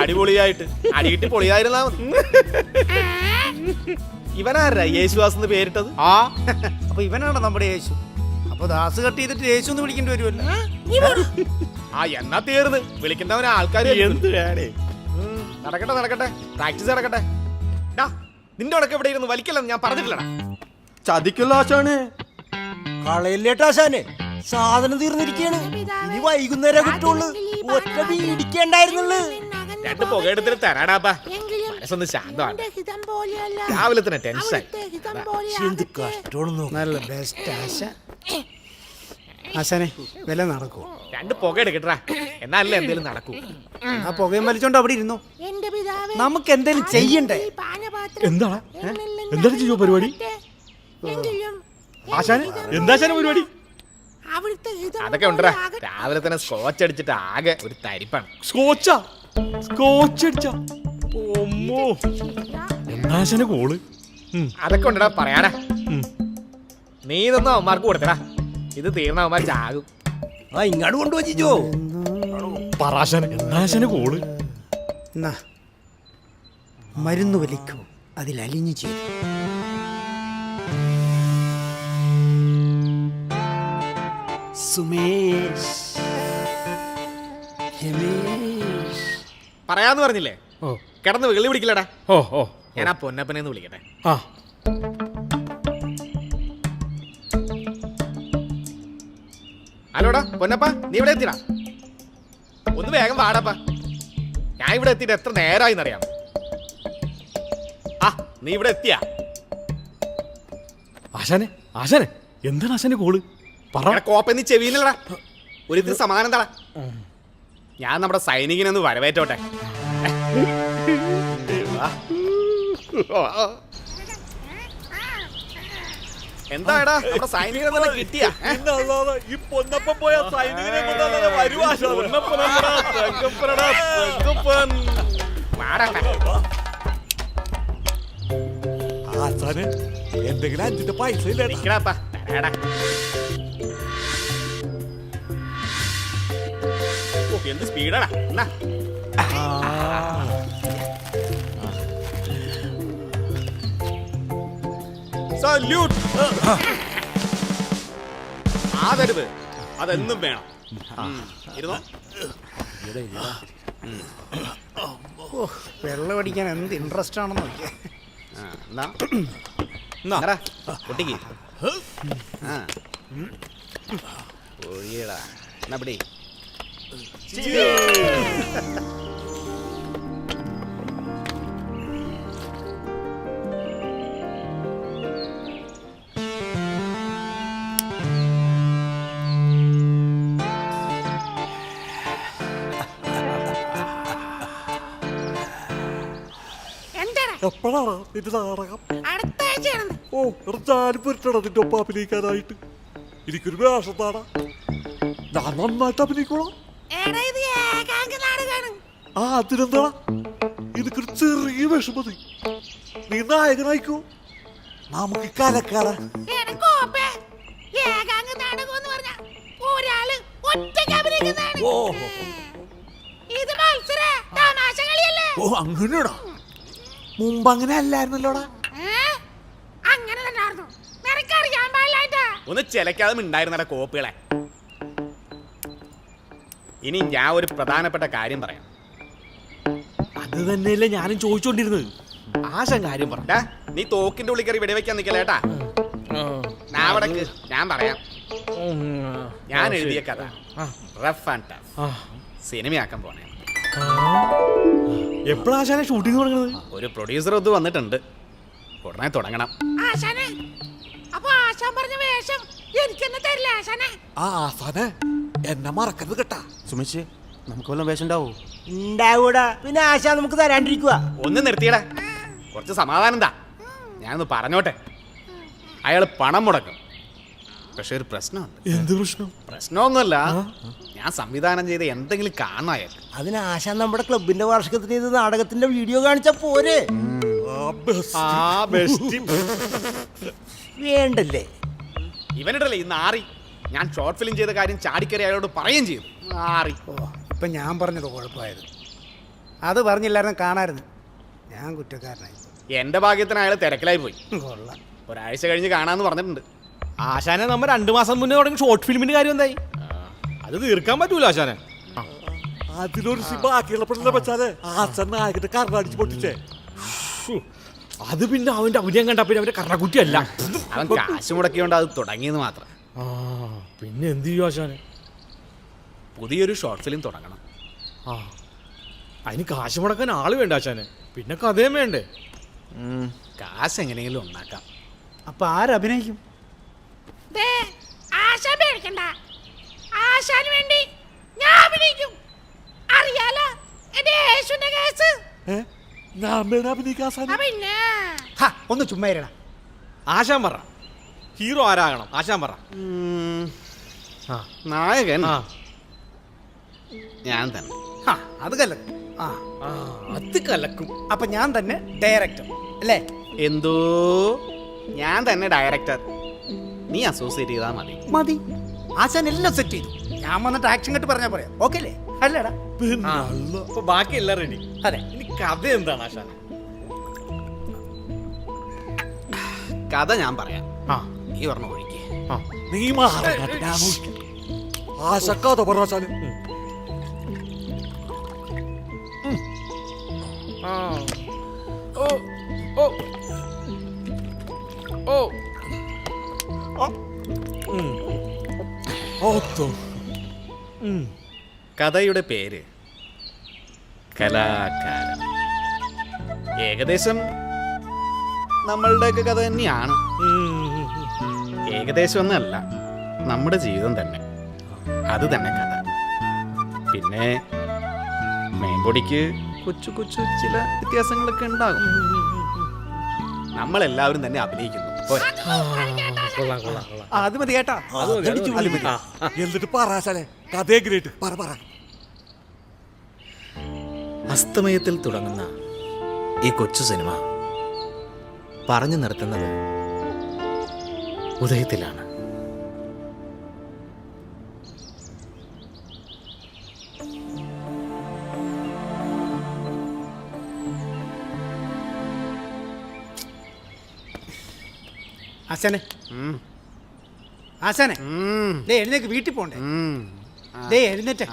അടിപൊളിയായിട്ട് അടികിട്ടി പൊളിയായിരുന്നാ മതി. ഇവനാരാ യേശുദാസ് എന്ന് പേരിട്ടത്? ആ അപ്പൊ ഇവനാണോ നമ്മുടെ യേശു? അപ്പൊ ദാസ് കട്ട് ചെയ്തിട്ട് യേശു എന്ന് വിളിക്കേണ്ടി വരുമല്ലോ. ആ എന്നാ തീർന്ന് വിളിക്കുന്നവൻ ആൾക്കാർ നടക്കട്ടെ നടക്കട്ടെ പ്രാക്ടീസ് നടക്കട്ടെ. നിന്റെ ഉടക്കം എവിടെ ഇരുന്ന് വലിക്കല്ലെന്ന് ഞാൻ പറഞ്ഞിട്ടില്ലടാ. ചതിക്കല്ലോ ആശാനെ. കളയില്ലേട്ടോ ആശാനെ, സാധനം തീർന്നിരിക്കാണ്. ഇനി വൈകുന്നേരം കിട്ടുള്ളൂ. ഒറ്റ വീടിക്കണ്ടായിരുന്നുള്ളു. 2 പുകയെടുത്തിട്ട് തരാടാപ്പാ. മനസ്സൊന്ന് ശാന്തമാണ്. രാവിലെ തന്നെ ടെൻഷൻ. എന്ത് കഷ്ടമാണ്. നല്ല ബെസ്റ്റ് ആശ. ആശാനെ വില നടക്കൂ. 2 പുക എടുക്കട്ടാ, എന്നാലല്ലേ എന്തേലും നടക്കൂ. ആ പുകയും വലിച്ചോണ്ട് അവിടെ ഇരുന്നു. നമുക്ക് എന്തേലും ചെയ്യണ്ടേ? എന്താണ് എന്താണ് ചെയ്യോ പരിപാടി? ആശാനെ എന്താ ആശാനെ പരിപാടി? അതൊക്കെ ഉണ്ടടാ. രാവിലെ തന്നെ സ്കോച്ച് അടിച്ചിട്ട് ആകെ ഒരു തരിപ്പാണ്. സ്കോച്ച് അടിച്ച എന്താശാനെ കോള്? അതൊക്കെ ഉണ്ടടാ പറയാനാ. നീ ഇതൊന്നും അവന്മാർക്ക് കൊടുത്തടാ. ഇത് തീർന്ന അവന്മാർ ചാകും. ഇങ്ങോട്ട് കൊണ്ടുപോയിച്ചോ പറാശാനെ. എന്താശാനെ കോള്? എന്നാ മരുന്ന് വലിക്കൂ, അതിൽ അലിഞ്ഞു ചെയ്തു. സുമേഷ് പറയാന്ന് പറഞ്ഞില്ലേ? കിടന്ന് വെള്ളി പിടിക്കില്ലടാ. ഓ ഞാൻ ആ പൊന്നപ്പനെന്ന് വിളിക്കട്ടെ. ആ ഹലോടാ പൊന്നപ്പ, നീ ഇവിടെ എത്തിടാ. ഒന്ന് വേഗം വാടാപ്പാ. ഞാൻ ഇവിടെ എത്തിയിട്ട് എത്ര നേരമായിന്നറിയാം. ആ നീ ഇവിടെ എത്തിയാ? ആശാനെ എന്താണ് ആശാന്റെ കോള്? കോപ്പ നീ ചെവിയില്ലടാ. ഒരു ഇതിന് സമാധാനം എന്താടാ? ഞാൻ നമ്മുടെ സൈനികനൊന്ന് വരവേറ്റോട്ടെ. എന്താടാ നമ്മുടെ സൈനികനെ കിട്ടിയാ? ഈ പൊന്നപ്പൻ പോയ സൈനികനെ ആശാനെ എന്തെങ്കിലും 5 പൈസ ഇല്ലടാ. എന്ത് സ്പീഡാടാ. സല്യൂട്ട്. ആദരവ് അതെന്നും വേണം. ഇരുന്നോ. വെള്ളം അടിക്കാൻ എന്ത് ഇൻട്രസ്റ്റ് ആണെന്ന് നോക്കിയാ. കുട്ടിക്ക് ഒഴിയടാ. എന്നാ പിടി. എപ്പോഴാണ് നിന്റെ നാടകം? ഓ ഞാനും പറ്റണം നിന്റെ ഒപ്പം അഭിനയിക്കാനായിട്ട്. എനിക്കൊരു വേഷം താടാ. ഞാൻ നന്നായിട്ട് അഭിനയിക്കണം. ആ അതിനെന്താ, എനിക്കൊരു ചെറിയ വേഷം മതി. നീ നായകനായിക്കോ, നമുക്ക് കലക്കാറ. ഓ അങ്ങനെയാടാ. മുമ്പ് അങ്ങനെ അല്ലായിരുന്നല്ലോടാ. ഒന്ന് ചിലക്കാതെ ഉണ്ടായിരുന്നടാ കോപ്പികളെ. ഇനി ഞാൻ ഒരു പ്രധാനപ്പെട്ട കാര്യം പറയാം. അത് തന്നെയല്ലേ ഞാനും ചോദിച്ചോണ്ടിരുന്നത്. ആശാൻ കാര്യം പറ. നീ തോക്കിന്റെ ഉള്ളിൽ കയറി വെടിവെക്കാൻ നിക്കല്ലേട്ടാ. ഞാൻ പറയാം. ഞാൻ എഴുതിയ കഥ റഫ് ആൻഡ് ടഫ് സിനിമയാക്കാൻ പോണേ. എപ്പോഴാ ആശാനെ ഷൂട്ടിംഗ് തുടങ്ങുന്നത്? ഒരു പ്രൊഡ്യൂസർ ഒത്ത് വന്നിട്ടുണ്ട്. ഉടനെ തുടങ്ങണം. ആ ആശാനെ എന്നെ മറക്കരുത് കേട്ടാ. സുമേഷ് നമുക്ക് വല്ലതും വേഷം ഉണ്ടാവോ? ഉണ്ടാവൂടാ. പിന്നെ ആശ നമുക്ക് തരാണ്ടിരിക്കുക. ഒന്ന് നിർത്തിയടാ, കുറച്ച് സമാധാനം എന്താ, ഞാനൊന്ന് പറഞ്ഞോട്ടെ. അയാൾ പണം മുടക്കും, പക്ഷെ ഒരു പ്രശ്നമുണ്ട്. എന്ത് പ്രശ്നം? പ്രശ്നമൊന്നുമല്ല, ഞാൻ സംവിധാനം ചെയ്ത എന്തെങ്കിലും കാണണം അയാൾ. അതിന് ആശ നമ്മുടെ ക്ലബിന്റെ വാർഷികത്തിന് ഇത് നാടകത്തിന്റെ വീഡിയോ കാണിച്ച പോരെ. വേണ്ടല്ലേ? ഇവനിടല്ലേ ഇന്ന് ആറി ഞാൻ ഷോർട്ട് ഫിലിം ചെയ്ത കാര്യം ചാടിക്കറി അയാളോട് പറയുകയും ചെയ്തു. ആറി ഇപ്പം ഞാൻ പറഞ്ഞത് കുഴപ്പമായത്. അത് പറഞ്ഞില്ലായിരുന്നു, കാണായിരുന്നു. ഞാൻ കുറ്റക്കാരനായി. എന്റെ ഭാഗ്യത്തിന് അയാൾ തിരക്കിലായി പോയി. കൊള്ളാം. ഒരാഴ്ച കഴിഞ്ഞ് കാണാമെന്ന് പറഞ്ഞിട്ടുണ്ട്. ആശാനെ നമ്മ 2 മാസം മുന്നേ തുടങ്ങി ഷോർട്ട് ഫിലിമിന്റെ കാര്യം എന്തായി? അത് തീർക്കാൻ പറ്റൂല ആശാനെ. അതിലൊരു ബാക്കിയുള്ള പെണ്ണെ വെച്ചാലേ ആശാൻ നായകന്റെ കർണടിച്ച് പൊട്ടിച്ചേ. അത് പിന്നെ അവന്റെ അഭിനയം കണ്ടാ പിന്നെ അവന്റെ കർണക്കുറ്റിയല്ല. അവൻ കാശ് മുടക്കിയോണ്ട് അത് തുടങ്ങിയെന്ന് മാത്രം. പിന്നെ എന്ത് ചെയ്യും ആശാനെ? പുതിയൊരു ഷോർട്ട് ഫിലിം തുടങ്ങണം. അതിന് കാശ് മുടക്കാൻ ആള് വേണ്ട ആശാനെ, പിന്നെ കഥയും വേണ്ടേ? കാശ് എങ്ങനെയെങ്കിലും ഉണ്ടാക്കാം. അപ്പം ആരഭിനയിക്കും? ആശാൻ പേടിക്കണ്ട, ആശാന് വേണ്ടി ഞാൻ അഭിനയിക്കും. അറിയാലോ എന്റെ യേശുവിന്റെ കേസ്. പിന്നെ ഒന്ന് ചുമ്മാ ഇരടാ. ആശാൻ പറ, ഹീറോ ആരാകണം? ആശാൻ പറ. നായകൻ ഞാൻ തന്നെ. അത് കലക്കും. അത് കലക്കും. അപ്പൊ ഞാൻ തന്നെ ഡയറക്ടർ അല്ലേ? എന്തോ ഞാൻ തന്നെ ഡയറക്ടർ, നീ അസോസിയേറ്റ് ചെയ്താൽ മതി. മതി. ആശാൻ എല്ലാം സെറ്റ് ചെയ്തു. ഞാൻ വന്നിട്ട് ആക്ഷൻ കെട്ട് പറഞ്ഞാൽ പറയാം. ഓക്കെ അല്ലേ? അല്ലേടാ? അപ്പൊ ബാക്കി എല്ലാം റെഡി. അതെ. ഇനി കഥ എന്താണ് ആശാൻ? കഥ ഞാൻ പറയാം, നീ പറഞ്ഞ ഒഴിക്ക്. നീ ആശക്കാതെ പറ ആശാന്. കഥയുടെ പേര് കലാകാരൻ. ഏകദേശം നമ്മളുടെയൊക്കെ കഥ തന്നെയാണ്. ഏകദേശം ഒന്നല്ല, നമ്മുടെ ജീവിതം തന്നെ. അത് തന്നെ കഥ. പിന്നെ മെയിൻബോഡിക്ക് കൊച്ചു കൊച്ചു ചില വ്യത്യാസങ്ങളൊക്കെ ഉണ്ടാകും. നമ്മളെല്ലാവരും തന്നെ അഭിനയിക്കുന്നു. അത് മതി കേട്ടാ. എന്നിട്ട് പറ ആശാനെ, കഥയെ ഗ്രേറ്റ് പറ പറ. അസ്തമയത്തിൽ തുടങ്ങുന്ന ഈ കൊച്ചു സിനിമ പറഞ്ഞു നിർത്തുന്നത് ഉദയത്തിലാണ്. ആശാനെ, ആശാനെ, ദേ എഴുന്നേക്ക്, വീട്ടിൽ പോണ്ടേ? ദേ എഴുന്നേറ്റ്.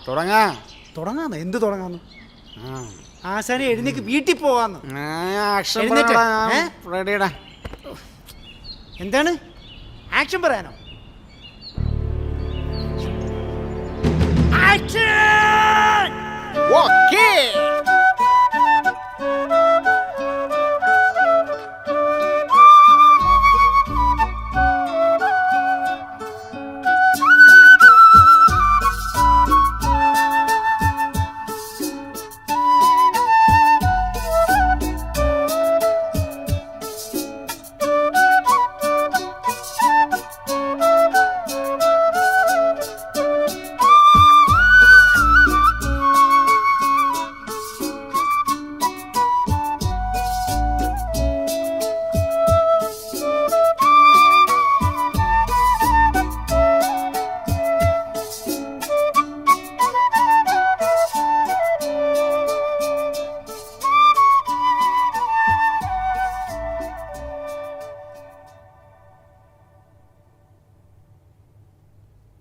തുടങ്ങാന്ന്. എന്ത് തുടങ്ങാന്ന്? ആശാനെ എഴുന്നേക്ക്, വീട്ടിൽ പോവാന്ന്. എന്താണ് ആക്ഷൻ പറയാനോ?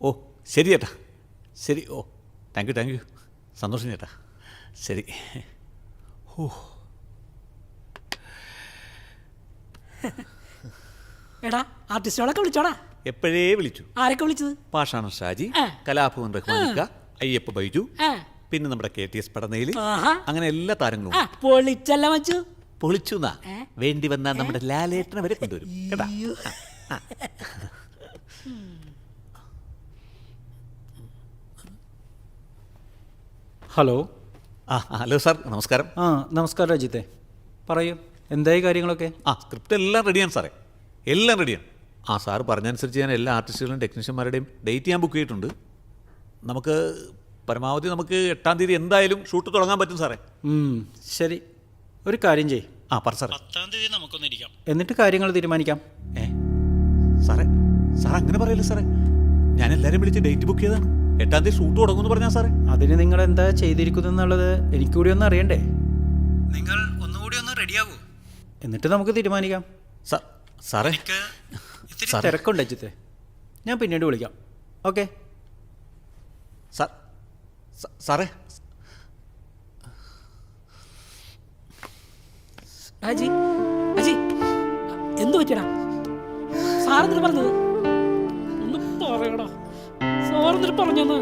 ഓ ശരി ചേട്ടാ, ശരി. ഓ താങ്ക് യു, സന്തോഷം ചേട്ടാ. ശരി. ഓ എടാ, ആർട്ടിസ്റ്റുകളൊക്കെ വിളിച്ചോടാ. എപ്പോഴേ വിളിച്ചു. ആരൊക്കെ വിളിച്ചത്? പാഷാണ ഷാജി, കലാഭവൻ റഹ്മാനിക്ക, അയ്യപ്പ ബൈജു, പിന്നെ നമ്മുടെ KTS പടനയില്, അങ്ങനെ എല്ലാ താരങ്ങളും. പൊളിച്ചല്ല മച്ചു. പൊളിച്ചു വേണ്ടി വന്നാൽ നമ്മുടെ ലാലേട്ടനെ വരെ കൊണ്ടുവരും കേട്ടാ. ഹലോ, ഹലോ സാർ, നമസ്കാരം. നമസ്കാരം അജിത്തെ. പറയൂ, എന്തായി കാര്യങ്ങളൊക്കെ? സ്ക്രിപ്റ്റ് എല്ലാം റെഡിയാണ് സാറേ, എല്ലാം റെഡിയാണ്. സാറ് പറഞ്ഞനുസരിച്ച് ഞാൻ എല്ലാ ആർട്ടിസ്റ്റുകളുടെയും ടെക്നീഷ്യന്മാരുടെയും ഡേറ്റ് ഞാൻ ബുക്ക് ചെയ്തിട്ടുണ്ട്. നമുക്ക് പരമാവധി നമുക്ക് 8-ാം തീയതി എന്തായാലും ഷൂട്ട് തുടങ്ങാൻ പറ്റും സാറേ. ശരി, ഒരു കാര്യം ചെയ്യ്. പറ സാറേ. 10-ാം തീയതി നമുക്കൊന്നിരിക്കാം, എന്നിട്ട് കാര്യങ്ങൾ തീരുമാനിക്കാം. സാറേ അങ്ങനെ പറയല്ലേ സാറേ, ഞാൻ എല്ലാവരും വിളിച്ച് ഡേറ്റ് ബുക്ക് ചെയ്താണ്. 8-ാം തീയതി ഷൂട്ട് തുടങ്ങുമെന്ന് പറഞ്ഞാൽ സാറേ. അതിന് നിങ്ങൾ എന്താ ചെയ്തിരിക്കുന്നുള്ളത് എനിക്കൂടി ഒന്ന് അറിയണ്ടേ? നിങ്ങൾ ഒന്നുകൂടി ഒന്ന് റെഡിയാകൂ, എന്നിട്ട് നമുക്ക് തീരുമാനിക്കാം. സാറേ ഇത്തിരി തിരക്കുണ്ട് അജിത്തെ, ഞാൻ പിന്നീട് വിളിക്കാം. ഓക്കെ സാറേ. അജി എന്തു പറ്റിയടാ? സാറെന്തിട്ട് പറഞ്ഞത് ഒന്ന് പറയടാ. സാറെന്തിട്ട് പറഞ്ഞെന്ന്?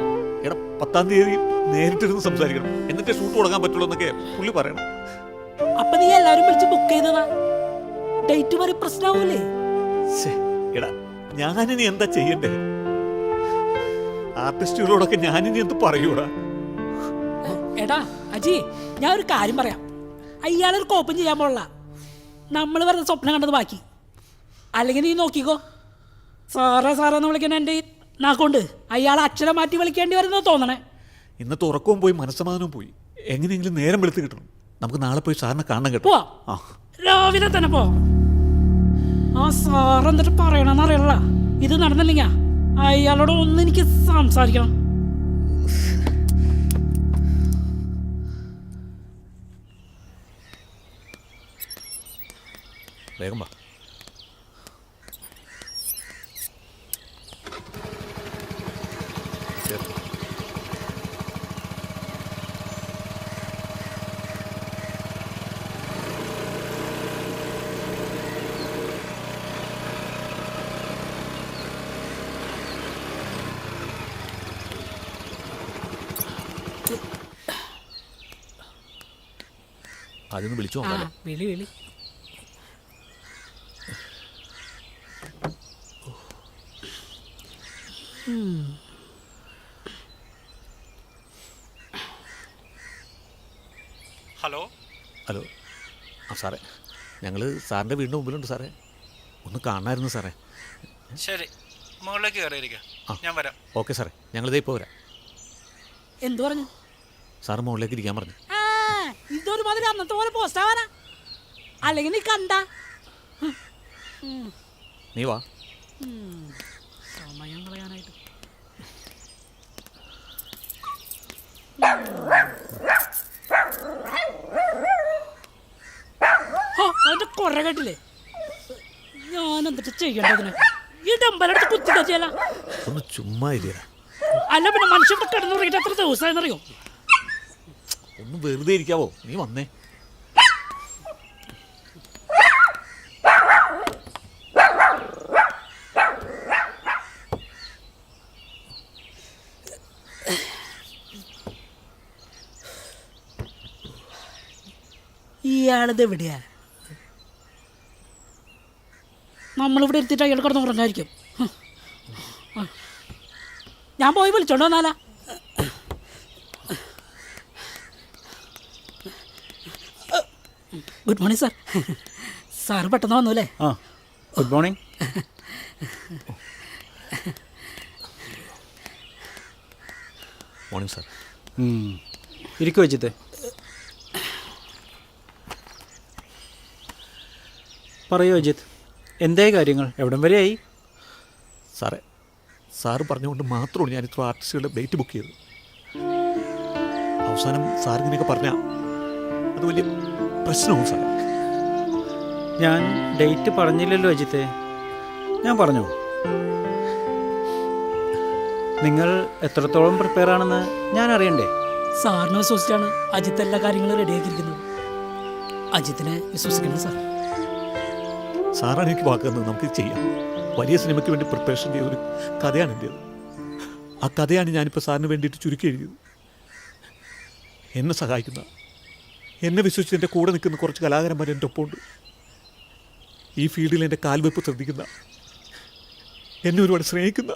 10-ാം തീയതി നേരിട്ടിരുന്ന് സംസാരിക്കണം, എന്നിട്ട് ഷൂട്ട് തുടങ്ങാൻ പറ്റുള്ളൂ എന്നൊക്കെ പുള്ളി പറയണം. അപ്പൊ നീ എല്ലാവരും വിളിച്ച് ബുക്ക് ചെയ്തതാ, ഡേറ്റ് മാറി പ്രശ്നമാവൂലേ? ഞാനിനി എന്താ ചെയ്യണ്ടേ? ആർട്ടിസ്റ്റുകളോടൊക്കെ ഞാനിനി എന്ത് പറയൂടാ? എടാ അജി, ഞാൻ ഒരു കാര്യം പറയാം. അയാളൊരു കോപ്പം ചെയ്യാൻ പോലുള്ള, നമ്മൾ വെറുതെ സ്വപ്നം കണ്ടത് ബാക്കി. അല്ലെങ്കിൽ നീ നോക്കിക്കോ, സാറെന്ന് വിളിക്കാൻ എൻ്റെ നാക്കൊണ്ട് അയാൾ അക്ഷരം മാറ്റി വിളിക്കേണ്ടി വരുന്നത് തോന്നണേ. ഇന്നത്തെ ഉറക്കവും പോയി മനസ്സമാധാനവും പോയി. എങ്ങനെയെങ്കിലും നേരം വെളുത്ത് കിട്ടണം. നമുക്ക് നാളെ പോയി സാറിനെ കാണാൻ കേട്ടോ. രാവിലെ തന്നെ പോ. സാറെന്തിട്ട് പറയണമെന്ന് അറിയണ. ഇത് നടന്നില്ലെങ്കിൽ അയാളോട് ഒന്ന് എനിക്ക് സംസാരിക്കണം. വേഗം വാ. അതൊന്ന് വിളിച്ചു നോക്കാം. വിളി ഹലോ സാറേ, ഞങ്ങൾ സാറിൻ്റെ വീടിൻ്റെ മുമ്പിലുണ്ട് സാറേ. ഒന്ന് കാണാമായിരുന്നു സാറേ. ശരി, മുകളിലേക്ക് കയറിയിരിക്കാം, ഞാൻ വരാം. ഓക്കെ സാറേ, ഞങ്ങളിതേ ഇപ്പോൾ വരാം. എന്തു പറഞ്ഞു? സാറ് മുകളിലേക്ക് ഇരിക്കാൻ പറഞ്ഞു. ഇതൊരു മാതിരി അന്നത്തെ പോലെ പോസ്റ്റ് ആവാനാ? അല്ലെങ്കിൽ നീ കണ്ട നീ വാ. സമയം കളയാനായിട്ട്. അതിന്റെ കുറെ കേട്ടില്ലേ? ഞാൻ എന്നിട്ട് ചെയ്യേണ്ടതിന് ഈ ഡമ്പലെടുത്ത് കുത്തിട്ടാ ചെയ്യല. ഒന്ന് ചുമ്മാ ഇരിക്കടാ. അല്ല പിന്നെ മനുഷ്യന്റെ കിടന്നുറങ്ങിട്ട് എത്ര ദിവസമായെന്നറിയോ? ഒന്ന് വെറുതെ ഇരിക്കാവോ? നീ വന്നേ. ഇയാളത് എവിടെയാ? നമ്മളിവിടെ എടുത്തിട്ട് അയാൾ കിടന്ന് ഉറങ്ങായിരിക്കും. ഞാൻ പോയി വിളിച്ചോണ്ട് വന്നാലാ? Good morning sir. സാറ് പെട്ടെന്ന് വന്നു അല്ലേ? Good morning. Morning sir. ഇരിക്കു വെച്ചിട്ട് പറയൂ അജിത്ത്, എന്തായി കാര്യങ്ങൾ? എവിടം വരെയായി? സാറ് പറഞ്ഞുകൊണ്ട് മാത്രമാണ് ഞാൻ ഇത്ര ആർട്ടിസ്റ്റുകളുടെ ഡേറ്റ് ബുക്ക് ചെയ്തത്. അവസാനം സാറിങ്ങനെയൊക്കെ പറഞ്ഞാൽ അത് വലിയ പ്രശ്നവും സാർ. ഞാൻ ഡേറ്റ് പറഞ്ഞില്ലല്ലോ അജിത്തെ. ഞാൻ പറഞ്ഞു. നിങ്ങൾ എത്രത്തോളം പ്രിപ്പയർ ആണെന്ന് ഞാൻ അറിയണ്ടേ? സാറിനെ വിശ്വസിച്ചാണ് അജിത്ത് എല്ലാ കാര്യങ്ങളും റെഡിയാക്കിയിരിക്കുന്നത്. അജിത്തിനെ വിശ്വസിക്കണം സാർ. സാറാണ് എനിക്ക് വാക്കുന്നത്. നമുക്ക് ചെയ്യാം. വലിയ സിനിമയ്ക്ക് വേണ്ടി പ്രിപ്പറേഷൻ ചെയ്തൊരു കഥയാണ് എൻ്റേത്. ആ കഥയാണ് ഞാനിപ്പോൾ സാറിന് വേണ്ടിയിട്ട് ചുരുക്കി എഴുതിയത്. എന്നെ സഹായിക്കുന്ന, എന്നെ വിശ്വസിച്ച് എൻ്റെ കൂടെ നിൽക്കുന്ന കുറച്ച് കലാകാരന്മാർ എൻ്റെ ഒപ്പമുണ്ട്. ഈ ഫീൽഡിൽ എൻ്റെ കാൽവെപ്പ് ശ്രദ്ധിക്കുന്ന, എന്നെ ഒരുപാട് സ്നേഹിക്കുന്ന,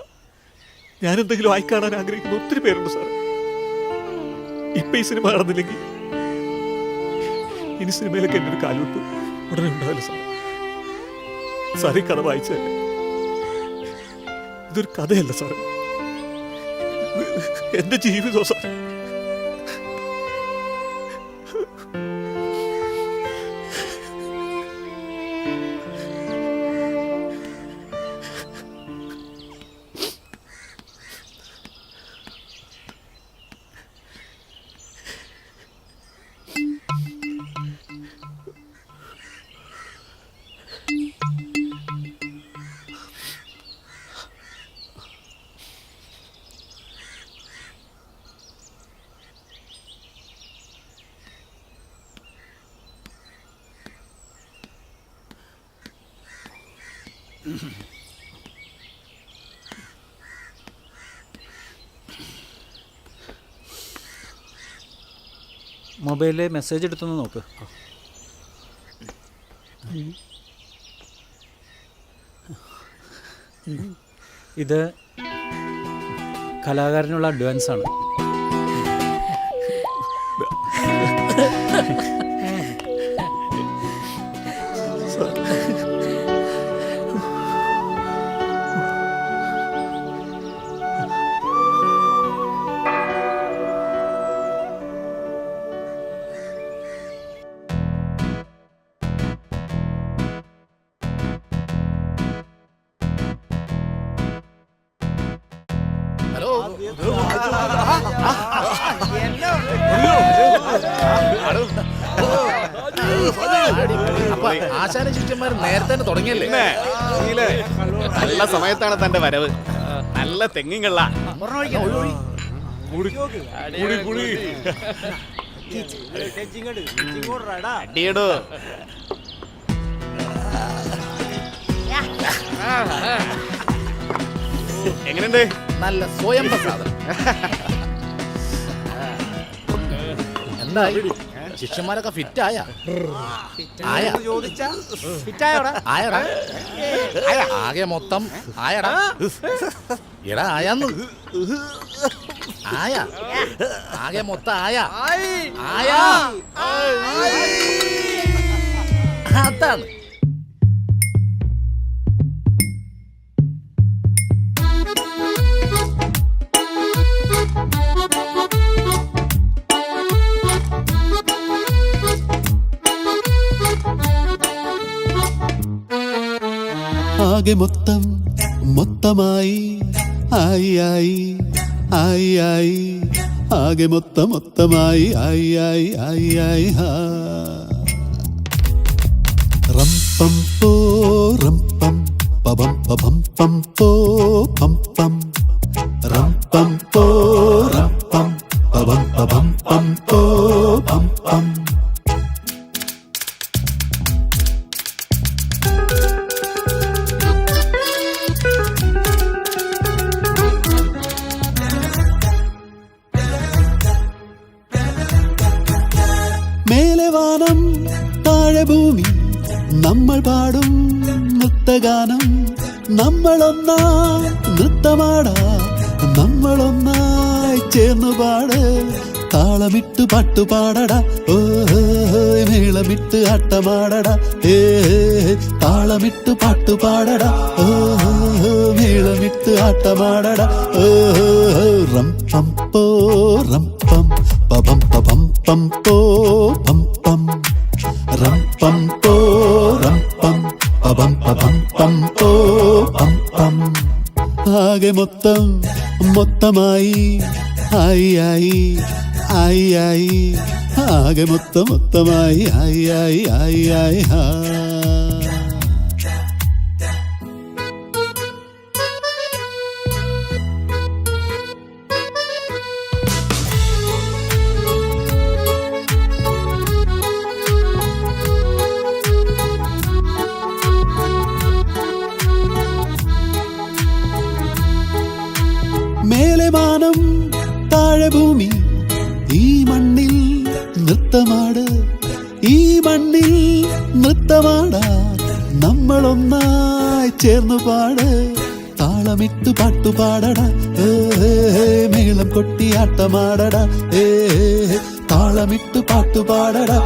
ഞാനെന്തെങ്കിലും ആയിക്കാണാൻ ആഗ്രഹിക്കുന്ന ഒത്തിരി പേരുണ്ട് സാർ. ഇപ്പം ഈ സിനിമ നടന്നില്ലെങ്കിൽ ഇനി സിനിമയിലൊക്കെ എൻ്റെ ഒരു കാൽവെപ്പ് ഉടനെ ഉണ്ടാവില്ല സാർ. സാർ ഈ കഥ വായിച്ചതല്ലേ? ഇതൊരു കഥയല്ല സാർ, എന്റെ ജീവിതം സാർ. മൊബൈലിൽ മെസ്സേജ് എടുത്തൊന്ന് നോക്ക്. ഇത് കലാകാരനുള്ള അഡ്വാൻസ് ആണ്. ആശാന ശിഷ്യന്മാർ നേരത്തെ തന്നെ തുടങ്ങിയല്ലേ? നല്ല സമയത്താണ് തന്റെ വരവ്. നല്ല തെങ്ങിൻ കള്ള. അടിയടോ. എങ്ങനെയുണ്ട്? നല്ല സ്വയം പ്രസാദം. എന്തായി ശിഷ്യന്മാരൊക്കെ ഫിറ്റ് ആയാ? ആകെ മൊത്തം ആയടാ. എടാ ആയാന്ന് ആയ ആകെ മൊത്തം ആയാ ആയാ അതാണ്. ആകെ മൊത്തം മൊത്തമായി ആയി ആയി ആയി ആയി ആകെ മൊത്തമായി ആയി ആയി ആയി ആയി ഹാ. റംപം പോ റംപം പബം പബം പം പോ പം പം റംപം പോ റംപം പബം പബം പം പോ പം പം. മേലെ വാനം താഴെ ഭൂമി നമ്മൾ പാടും നൃത്തഗാനം. നമ്മളൊന്നായി നൃത്തമാടാ, നമ്മളൊന്നായി ചേർന്നു പാട്. താളമിട്ട് പാട്ടുപാടടാ, ഓ മേളമിട്ട് ആട്ടമാടടാ. താളമിട്ട് പാട്ടുപാടടാ, ഓ മേളമിട്ട് ആട്ടമാടടാ. റംപം പോ റംപം പബം പബം പം പോ പം പം റംപം പോ റംപം പബം പബം പം പോ പം പം. ആകെ മൊത്തം മൊത്തമായി ആയി ആയി ആയി ആയി ആകെ മൊത്തമായി ആയി ആയി ആയി ആയി ഹാ. മേലെ വാനം താഴെ ഭൂമി ഈ മണ്ണിൽ നൃത്തമാട്, ഈ മണ്ണിൽ നൃത്തമാടാ. നമ്മളൊന്നായി ചേർന്നു പാട്. താളമിട്ട് പാട്ടുപാടടാ, മേളം കൊട്ടി ആട്ടമാടടാ. താളമിട്ടു പാട്ടുപാടടാ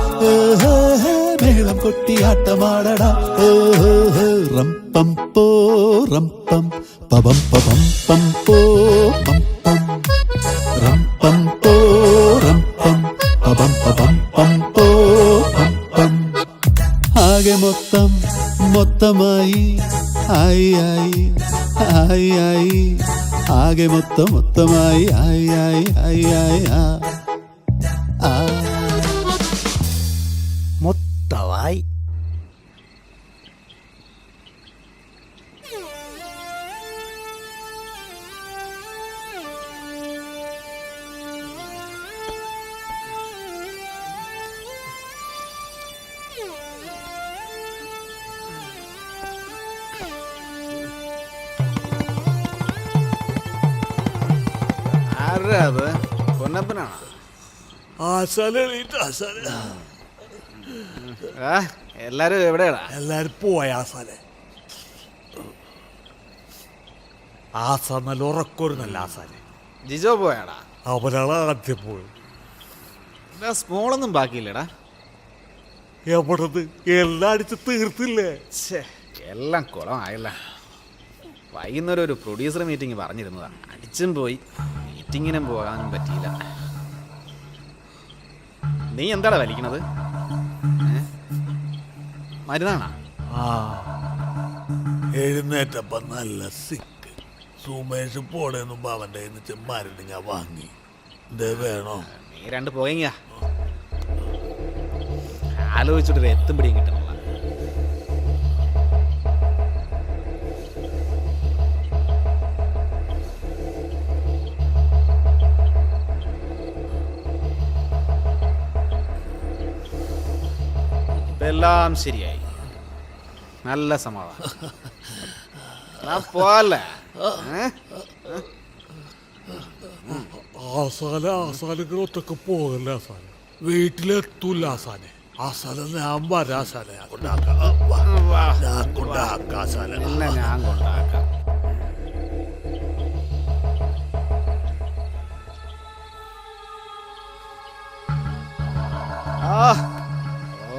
മേളം കൊട്ടിയാട്ടമാടടാ റംപം പോ റംപം പബം പബം പം പോ പം പം റംപം പോ റംപം പബം പബം പം പോ പം പം ആകെ മൊത്തമായി ആയി ആയി ആയി ആയി ആകെ മൊത്തമായി ആയി ആയി ആയി ആയി ആ മൊത്തമായി. ആരാ അത്? പൊന്നപ്പനാണോ? എല്ലാരും എവിടെയാടാ? എല്ലാരും പോയ ആസാനെ. ആസാൻ നല്ല ഉറക്കൊരു നല്ല ആസാനെ. ജിജോ പോയാടാ? അവനാണ് ആദ്യം പോയത്. സ്മോളൊന്നും ബാക്കിയില്ലടാ. എവിടത് എല്ലാം അടിച്ച് തീർത്തില്ലേ? എല്ലാം കുളമായില്ല. വൈകുന്നേരം ഒരു പ്രൊഡ്യൂസർ മീറ്റിംഗ് പറഞ്ഞിരുന്നതാ. അടിച്ചും പോയി, മീറ്റിങ്ങിനും പോകാനും പറ്റിയില്ല. നീ എന്താടാ വലിക്കണത്? മരുന്നാണാ? എഴുന്നേറ്റപ്പ നല്ല സിക്ക്. സുമേഷ് പോടേന്നും അവൻ്റെ മരുന്ന് ഞാൻ വാങ്ങി. ഇത് വേണോ? നീ രണ്ട് പോയെങ്കിയാ ആലോചിച്ചിട്ടൊരു എത്തും പിടിയും കിട്ടണില്ല. എല്ലാം ശരിയായി. നല്ല സമാധാനം. പോവല്ലേ? ആസാനെ ഒറ്റക്ക് പോകല്ലേ ആസാനെ? വീട്ടിലെത്തൂല ആസാനെ. ആസാനെ ഞാൻ വരാം ആസാനെ. ഞാൻ കൊണ്ടാക്കാം ആസാനെ. ഞാൻ കൊണ്ടാക്കാം.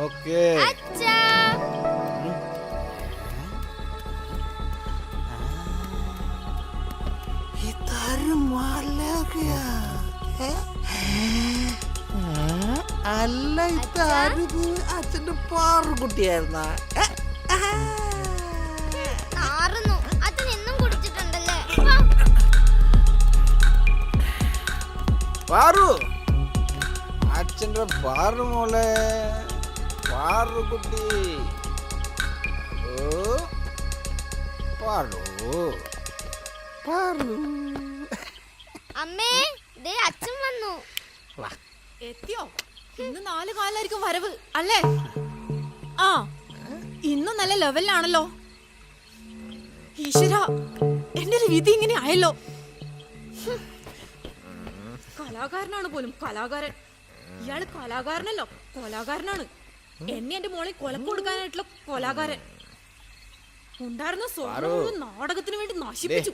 ഓക്കേ. അല്ല ഇതാരത്? അച്ഛന്റെ പാറുകുട്ടിയായിരുന്ന? പാറു, അച്ഛൻ്റെ പാറു മോളെ, പാറുകുട്ടി. പാറു പാറു. അമ്മേ, ദേ അച്ഛൻ വന്നു. എത്തിയോ? ഇന്ന് 4 കാലായിരിക്കും വരവ് അല്ലേ? ആ, ഇന്ന് നല്ല ലെവലിലാണല്ലോ. ഈശ്വര, എന്റെ ഒരു വിധി ഇങ്ങനെ ആയല്ലോ. കലാകാരനാണ് പോലും, കലാകാരൻ. ഇയാള് കലാകാരനല്ലോ, കൊലാകാരനാണ്. എന്നെ എന്റെ മോളെ കൊലക്ക് കൊടുക്കാനായിട്ടുള്ള കൊലാകാരൻ. ഉണ്ടായിരുന്ന സ്വർണ്ണവും നാടകത്തിന് വേണ്ടി നശിപ്പിച്ചു.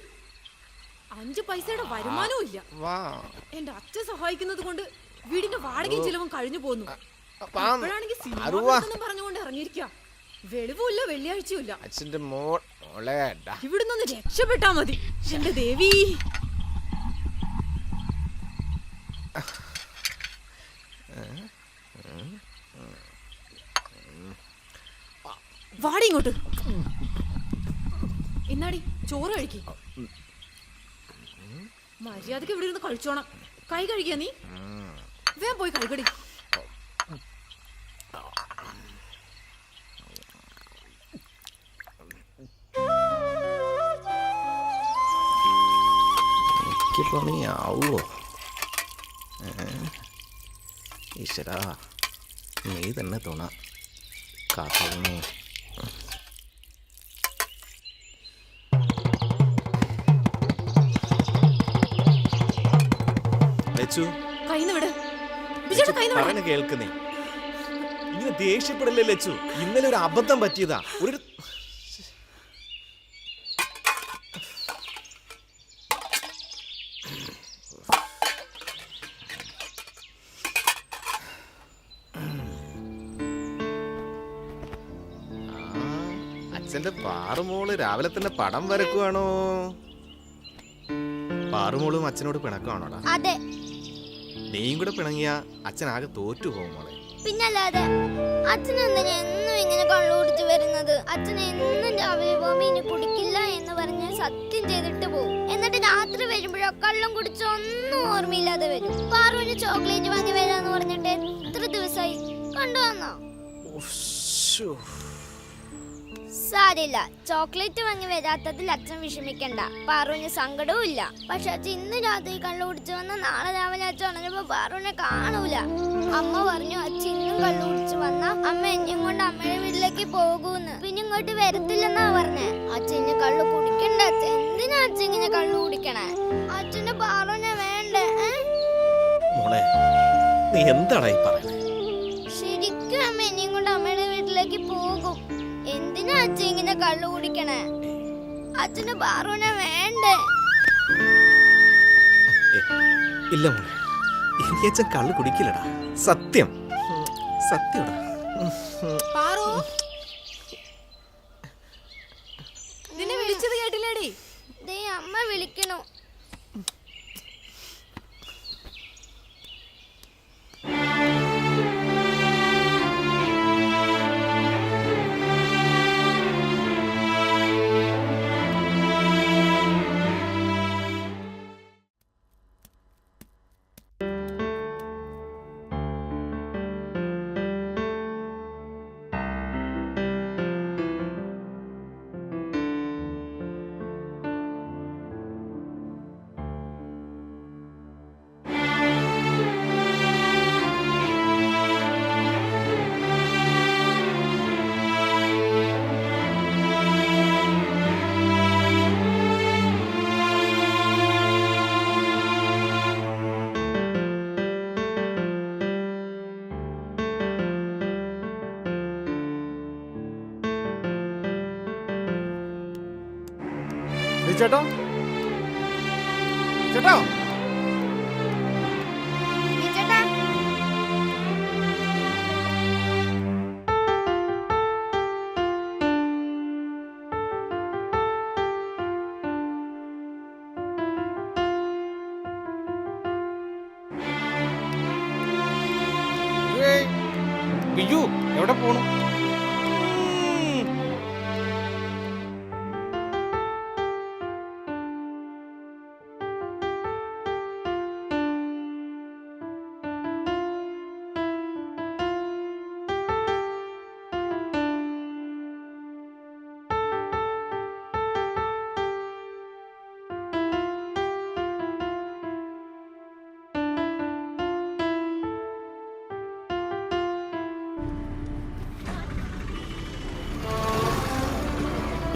5 പൈസയുടെ വരുമാനവും ഇല്ല. എന്റെ അച്ഛൻ സഹായിക്കുന്നത് കൊണ്ട് വീടിന്റെ വാടകയും ചിലവും കഴിഞ്ഞു പോന്നു. ഇപ്പോഴാണെങ്കിൽ സിനിമ പറഞ്ഞുകൊണ്ട് ഇറങ്ങിയിരിക്കുക. വെളിവുമില്ല, വെള്ളിയാഴ്ചയുമില്ല. അച്ഛന്റെ മോളെ ഇവിടുന്ന് രക്ഷപ്പെട്ടാ മതി എന്റെ ദേവി. വാടി ഇങ്ങോട്ട്. എന്നാടി ചോറ് കഴിക്കി. മര്യാദക്ക് ഇവിടെ ഇരുന്ന് കഴിച്ചോണം. കൈ കഴുകിയ നീ? വേഗം പോയി കഴുകടി. പണിയാവോ? ഈശ്വരാ, നീ തന്നെ തുണ കാക്കണേ. കേൾക്കുന്നേ, ഇങ്ങനെ ദേഷ്യപ്പെടല്ലേ ലച്ചു. ഇന്നലെ ഒരു അബദ്ധം പറ്റിയതാ. ഒരു അച്ഛന്റെ പാറുമോള് രാവിലെ തന്നെ പടം വരക്കുവാണോ? പാറുമോളും അച്ഛനോട് പിണക്കമാണോടാ? അതെ. നീയും കൂടെ പിണങ്ങിയ അച്ഛൻ ആകെ തോറ്റു പോകും മോളെ. പിന്നല്ലാതെ. അച്ഛൻ എന്തിനാ എന്നും ഇങ്ങനെ കള്ളു കുടിച്ച് വരുന്നത്? അച്ഛൻ എന്നും രാവിലെ പോകുമ്പോ ഇനി കുടിക്കില്ല എന്ന് പറഞ്ഞ് സത്യം ചെയ്തിട്ട് പോകും. എന്നിട്ട് രാത്രി വരുമ്പോഴോ കള്ളം കുടിച്ച് ഒന്നും ഓർമ്മയില്ലാതെ വരും. പാറുവിന് ചോക്ലേറ്റ് വാങ്ങി വരാന്ന് പറഞ്ഞിട്ട് എത്ര ദിവസമായി കൊണ്ടുവന്നോ? സാരില്ല, ചോക്ലേറ്റ് വാങ്ങി വരാത്തതിൽ അച്ഛൻ വിഷമിക്കണ്ട. പാറുവിന് സങ്കടവും ഇല്ല. പക്ഷെ അച്ഛൻ ഇന്ന് രാത്രി കള്ളു കുടിച്ചു വന്ന നാളെ രാവിലെ അച്ഛൻ ഉണരുമ്പോ പാറുവിനെ കാണൂല. അമ്മ പറഞ്ഞു അച്ഛൻ ഇന്നും കള്ളു കുടിച്ചു വന്ന അമ്മ എന്നെയും കൊണ്ട് അമ്മയുടെ വീട്ടിലേക്ക് പോകൂന്ന്. പിന്നെ ഇങ്ങോട്ട് വരത്തില്ലെന്നാ പറഞ്ഞേ. അച്ഛൻ ഇനി കള്ളു കുടിക്കണ്ട. അച്ഛൻ എന്തിനാ അച്ഛൻ ഇങ്ങനെ കള്ളു കുടിക്കണേ? അച്ഛന് പാറുവിനെ വേണ്ടേ? മോളെ നീ എന്താടാ ഈ പറയുന്നത്? ശരിക്കും അമ്മ എന്നെയും കൊണ്ട് അമ്മയുടെ വീട്ടിലേക്ക് പോകും. എന്തിനാ അച്ഛൻ ഇങ്ങനെ കള്ളു കുടിക്കണേ? അച്ഛന് പാറുവിനെ വേണ്ടേ? ഇല്ല മോളെ, എനിക്ക് അച്ഛൻ കള്ളു കുടിക്കില്ലടാ. സത്യം സത്യടാ. പാറു, നിന്നെ വിളിച്ചത് കേട്ടില്ലേടി? ദേ അമ്മ വിളിക്കണു. ചേട്ടോ ചേട്ടോ ചേട്ടാ, ബിജു എവിടെ പോണു?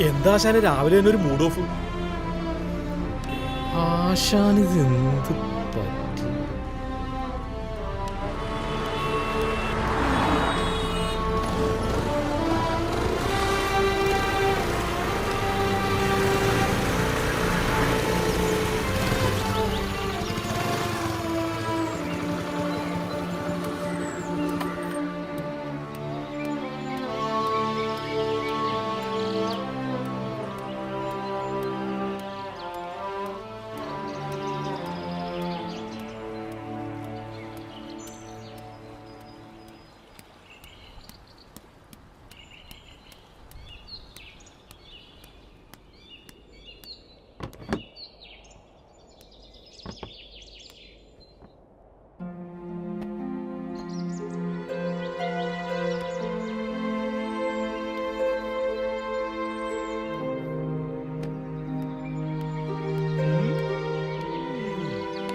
എന്താ ആശാന് രാവിലെ തന്നെ ഒരു മൂഡ് ഓഫ്? ആശാനിത് എന്ത് പറ്റി?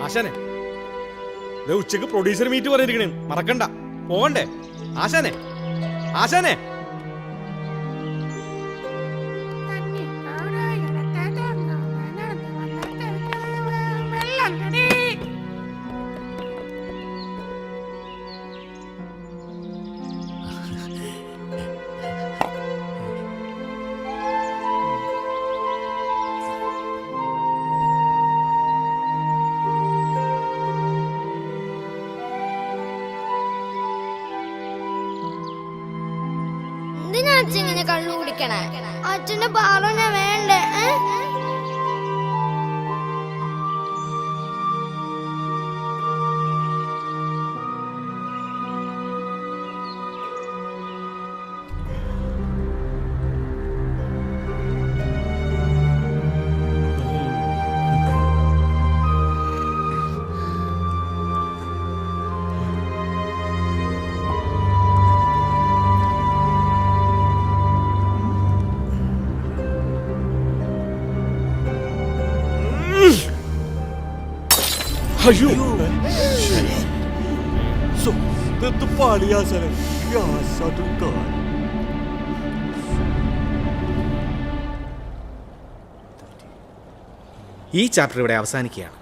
ആശാനെ, ഉച്ചക്ക് പ്രൊഡ്യൂസർ മീറ്റ് പറഞ്ഞിരിക്കണേ, മറക്കണ്ട. പോകണ്ടേ ആശാനെ? ആശാനെ, അച്ഛൻ ഇങ്ങനെ കള്ളു കുടിക്കണേ? അച്ഛന് പാറുവിനെ വേണ്ടേ? അയ്യോ ഇത് പാളിയാസനെ ഈ ചാപ്റ്റർ ഇവിടെ അവസാനിക്കുകയാണ്.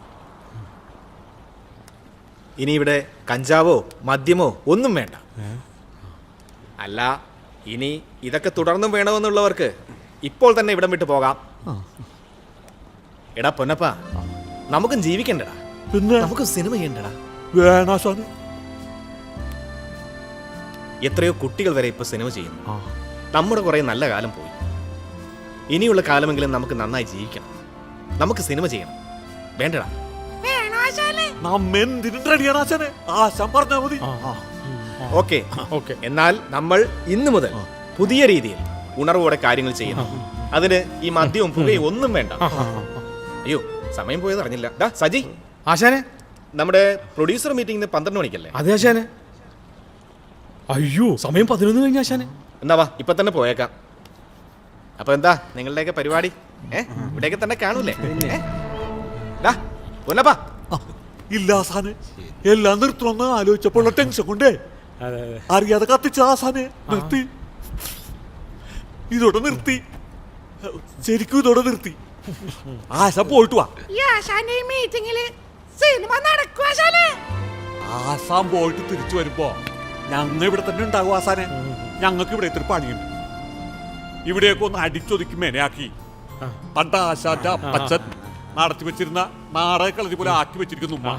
ഇനി ഇവിടെ കഞ്ചാവോ മദ്യമോ ഒന്നും വേണ്ട. അല്ല, ഇനി ഇതൊക്കെ തുടർന്നും വേണമെന്നുള്ളവർക്ക് ഇപ്പോൾ തന്നെ ഇവിടം വിട്ടു പോകാം. എടാ പൊന്നപ്പ, നമുക്കും ജീവിക്കണ്ടടാ. നമുക്ക് സിനിമ ചെയ്യണ്ടടാ. എത്രയോ കുട്ടികൾ വരെ ഇപ്പൊ സിനിമ ചെയ്യുന്നു. നമ്മുടെ കുറെ നല്ല കാലം പോയി. ഇനിയുള്ള കാലമെങ്കിലും നമുക്ക് നന്നായി ജീവിക്കണം. നമുക്ക് സിനിമ ചെയ്യണം. വേണ്ടടാ? ഓക്കെ. എന്നാൽ നമ്മൾ ഇന്നു മുതൽ പുതിയ രീതിയിൽ ഉണർവോടെ കാര്യങ്ങൾ ചെയ്യണം. അതിന് ഈ മദ്യവും പുകയും ഒന്നും വേണ്ട. അയ്യോ, സമയം പോയത് അറിഞ്ഞില്ല. സജി ആശാനെ, നമ്മുടെ പ്രൊഡ്യൂസർ മീറ്റിംഗ് 12 മണിക്കല്ലേ? അതെ ആശാനെ. അയ്യോ, സമയം 11 കഴിഞ്ഞ ആശാനെ. എന്നാ വാ, ഇപ്പൊ തന്നെ പോയേക്കാം. അപ്പൊ എന്താ നിങ്ങളുടെയൊക്കെ പരിപാടി? ഇവിടെയൊക്കെ തന്നെ കാണൂലേ? പൊന്നപ്പാ. ഇല്ല ആസാനെ, എല്ലാം നിർത്തണമെന്ന് ആലോചിച്ചപ്പോൾ ടെൻഷൻ കൊണ്ടേ അറിയാതെ കത്തിച്ച ആസാനെ നിർത്തി. ഇതോടെ നിർത്തി, ശരിക്കും ഇതോടെ നിർത്തി. ആശ പോയിട്ട് വാ. ആസാം പോയിട്ട് തിരിച്ചു വരുമ്പോ ഞങ്ങൾ ഇവിടെ തന്നെ ഉണ്ടാകും ആസാനെ. ഞങ്ങൾക്ക് ഇവിടെ ഇത്തിരി പണിയുണ്ട്. ഇവിടെയൊക്കെ ഒന്ന് അടിച്ചൊതുക്കി മെനയാക്കി പണ്ട് ആശാന്റെ അപ്പച്ചൻ നടത്തി വെച്ചിരുന്ന നാടക കളരി പോലെ ആക്കി വെച്ചിരിക്കുന്നു ഉമ്മ.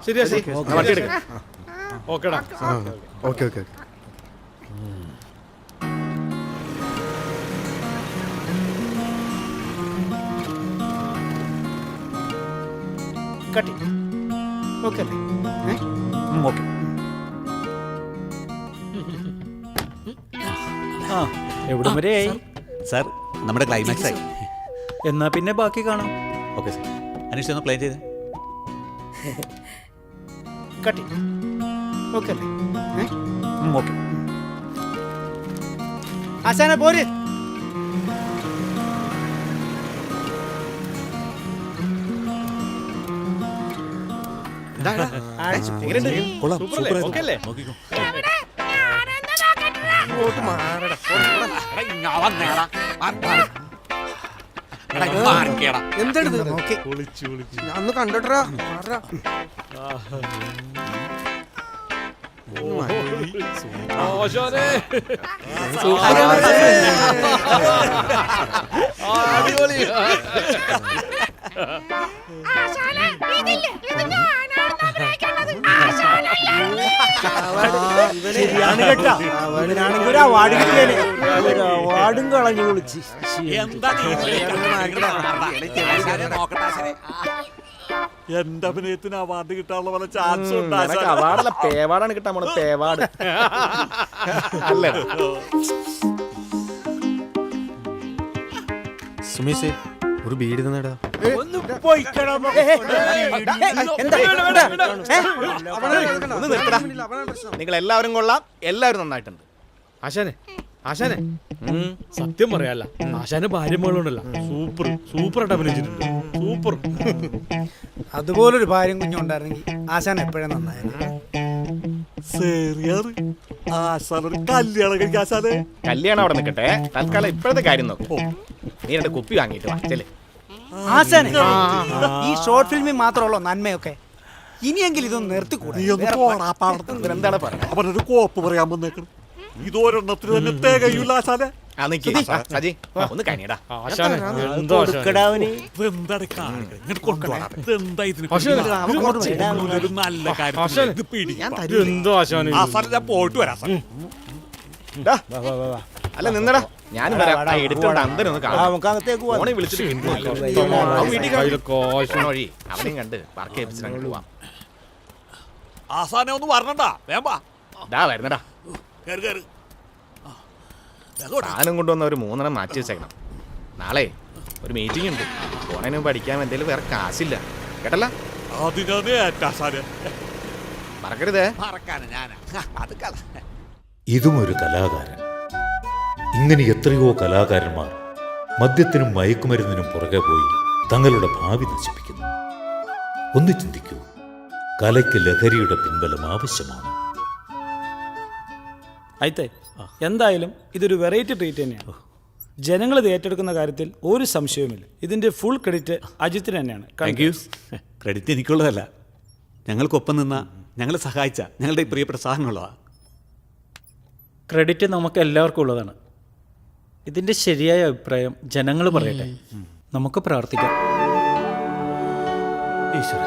ശരിയാ, ശരി. ഓക്കേടാ. Okay okay. കട്ടി ഓക്കെ അല്ലേ? ഓക്കെ. ആ, എവിടം വരെയായി സാർ? നമ്മുടെ ക്ലൈമാക്സ് ആയി. എന്നാ പിന്നെ ബാക്കി കാണാം. Okay sir. അനീഷ് ഒന്ന് പ്ലേ ചെയ്ത്. കട്ടി ഓക്കെ അല്ലേ? ഓക്കെ. ആശാനെ പോര്. എന്തെടുത്ത് ഞാൻ ഒന്ന് കണ്ടോട്ടാ. വാടും കളഞ്ഞു വിളിച്ച് എന്റെ അഭിനയത്തിന് അവാർഡ് കിട്ടാനുള്ള പോലെ ചാൻസ് ഉണ്ട്. അവാർഡല്ല, പേവാർഡാണ് കിട്ടാൻ പോണത്. പേവാർഡ് അല്ലേ? സുമേഷ്, ഒരു ബീഡി തന്നെടാ. നിങ്ങൾ എല്ലാവരും കൊള്ളാം, എല്ലാവരും നന്നായിട്ടുണ്ട്. ആശാനെ, ആശാനെ, സത്യം പറയാല്ല, ആശാന്റെ ഭാര്യ മകളുണ്ടല്ലോ, സൂപ്പർ സൂപ്പറായിട്ട് അഭിനയിച്ചിട്ടുണ്ട്. സൂപ്പർ. അതുപോലൊരു ഭാര്യയും കുഞ്ഞും ഉണ്ടായിരുന്നെങ്കിൽ ആശാൻ എപ്പോഴും നന്നായിരുന്നു. കല്യാണം അവിടെ നിൽക്കട്ടെ, തൽക്കാലം ഇപ്പോഴത്തെ കാര്യം നോക്കും. നീ 2 കുപ്പി വാങ്ങിയിട്ട് വാ. ചെല്ലേ ആശാനെ, ഈ ഷോർട്ട് ഫിലിമിൽ മാത്രമുള്ളൂ നന്മയൊക്കെ. ഇനിയെങ്കിലും ഇതൊന്ന് നിർത്തിക്കൂടാ. എന്താണ് പറയുന്നത്? അവനൊരു കോപ്പ് പറയാൻ വന്നേക്കണം. ഇതൊരെണ്ണത്തിന് തന്നെ തികയൂല ആശാനെ. ആ നിക്ക് സജി ഒന്ന് കനിയടാ. പോയിട്ട് വരാം സാർ. ഡാ, അല്ല നിന്നടാ, ഞാനും വരാം. ആ എഡിറ്ററുടെ അന്തരൊന്ന് കാണാം. ഫോണിൽ വിളിച്ചിട്ട് കിട്ടുന്നില്ല. അവൻ വീട്ടിൽ കാണും. വഴി അവനെയും കണ്ട് പാർക്ക് ചെയ്യിപ്പിച്ചിട്ട് അങ്ങോട്ട് പോവാം. ആസാനെ ഒന്ന് വരണണ്ടാ, വേമ്പാ. ഡാ വരുന്നടാ. കേറ് കേറ്. സാധനം കൊണ്ടുവന്ന ഒരു 3 മാറ്റി വെച്ചേക്കണം. നാളെ ഒരു മീറ്റിംഗ് ഉണ്ട്. പോണതിന് മുമ്പ് അടിക്കാൻ എന്തെങ്കിലും വേറെ കാശില്ല കേട്ടല്ല. മറക്കരുതേ. ഇതും ഒരു കലാകാരൻ. ഇങ്ങനെ എത്രയോ കലാകാരന്മാർ മദ്യത്തിനും മയക്കുമരുന്നിനും പുറകെ പോയി തങ്ങളുടെ ഭാവി നശിപ്പിക്കുന്നു. ഒന്ന് ചിന്തിക്കൂ, കലയ്ക്ക് ലഹരിയുടെ പിൻബലം ആവശ്യമാണ്. അയത്തെ എന്തായാലും ഇതൊരു വെറൈറ്റി ട്രീറ്റ് തന്നെയാണ്. ജനങ്ങൾ ഇത് ഏറ്റെടുക്കുന്ന കാര്യത്തിൽ ഒരു സംശയവുമില്ല. ഇതിൻ്റെ ഫുൾ ക്രെഡിറ്റ് അജിത്തിന് തന്നെയാണ്. Thank you. ക്രെഡിറ്റ് എനിക്കുള്ളതല്ല, ഞങ്ങൾക്കൊപ്പം നിന്ന, ഞങ്ങളെ സഹായിച്ച ഞങ്ങളുടെ പ്രിയപ്പെട്ട സാധനമുള്ളതാണ്. ക്രെഡിറ്റ് നമുക്ക് എല്ലാവർക്കും ഉള്ളതാണ്. ഇതിൻ്റെ ശരിയായ അഭിപ്രായം ജനങ്ങൾ പറയട്ടെ. നമുക്ക് പ്രാർത്ഥിക്കാം. ഈശ്വര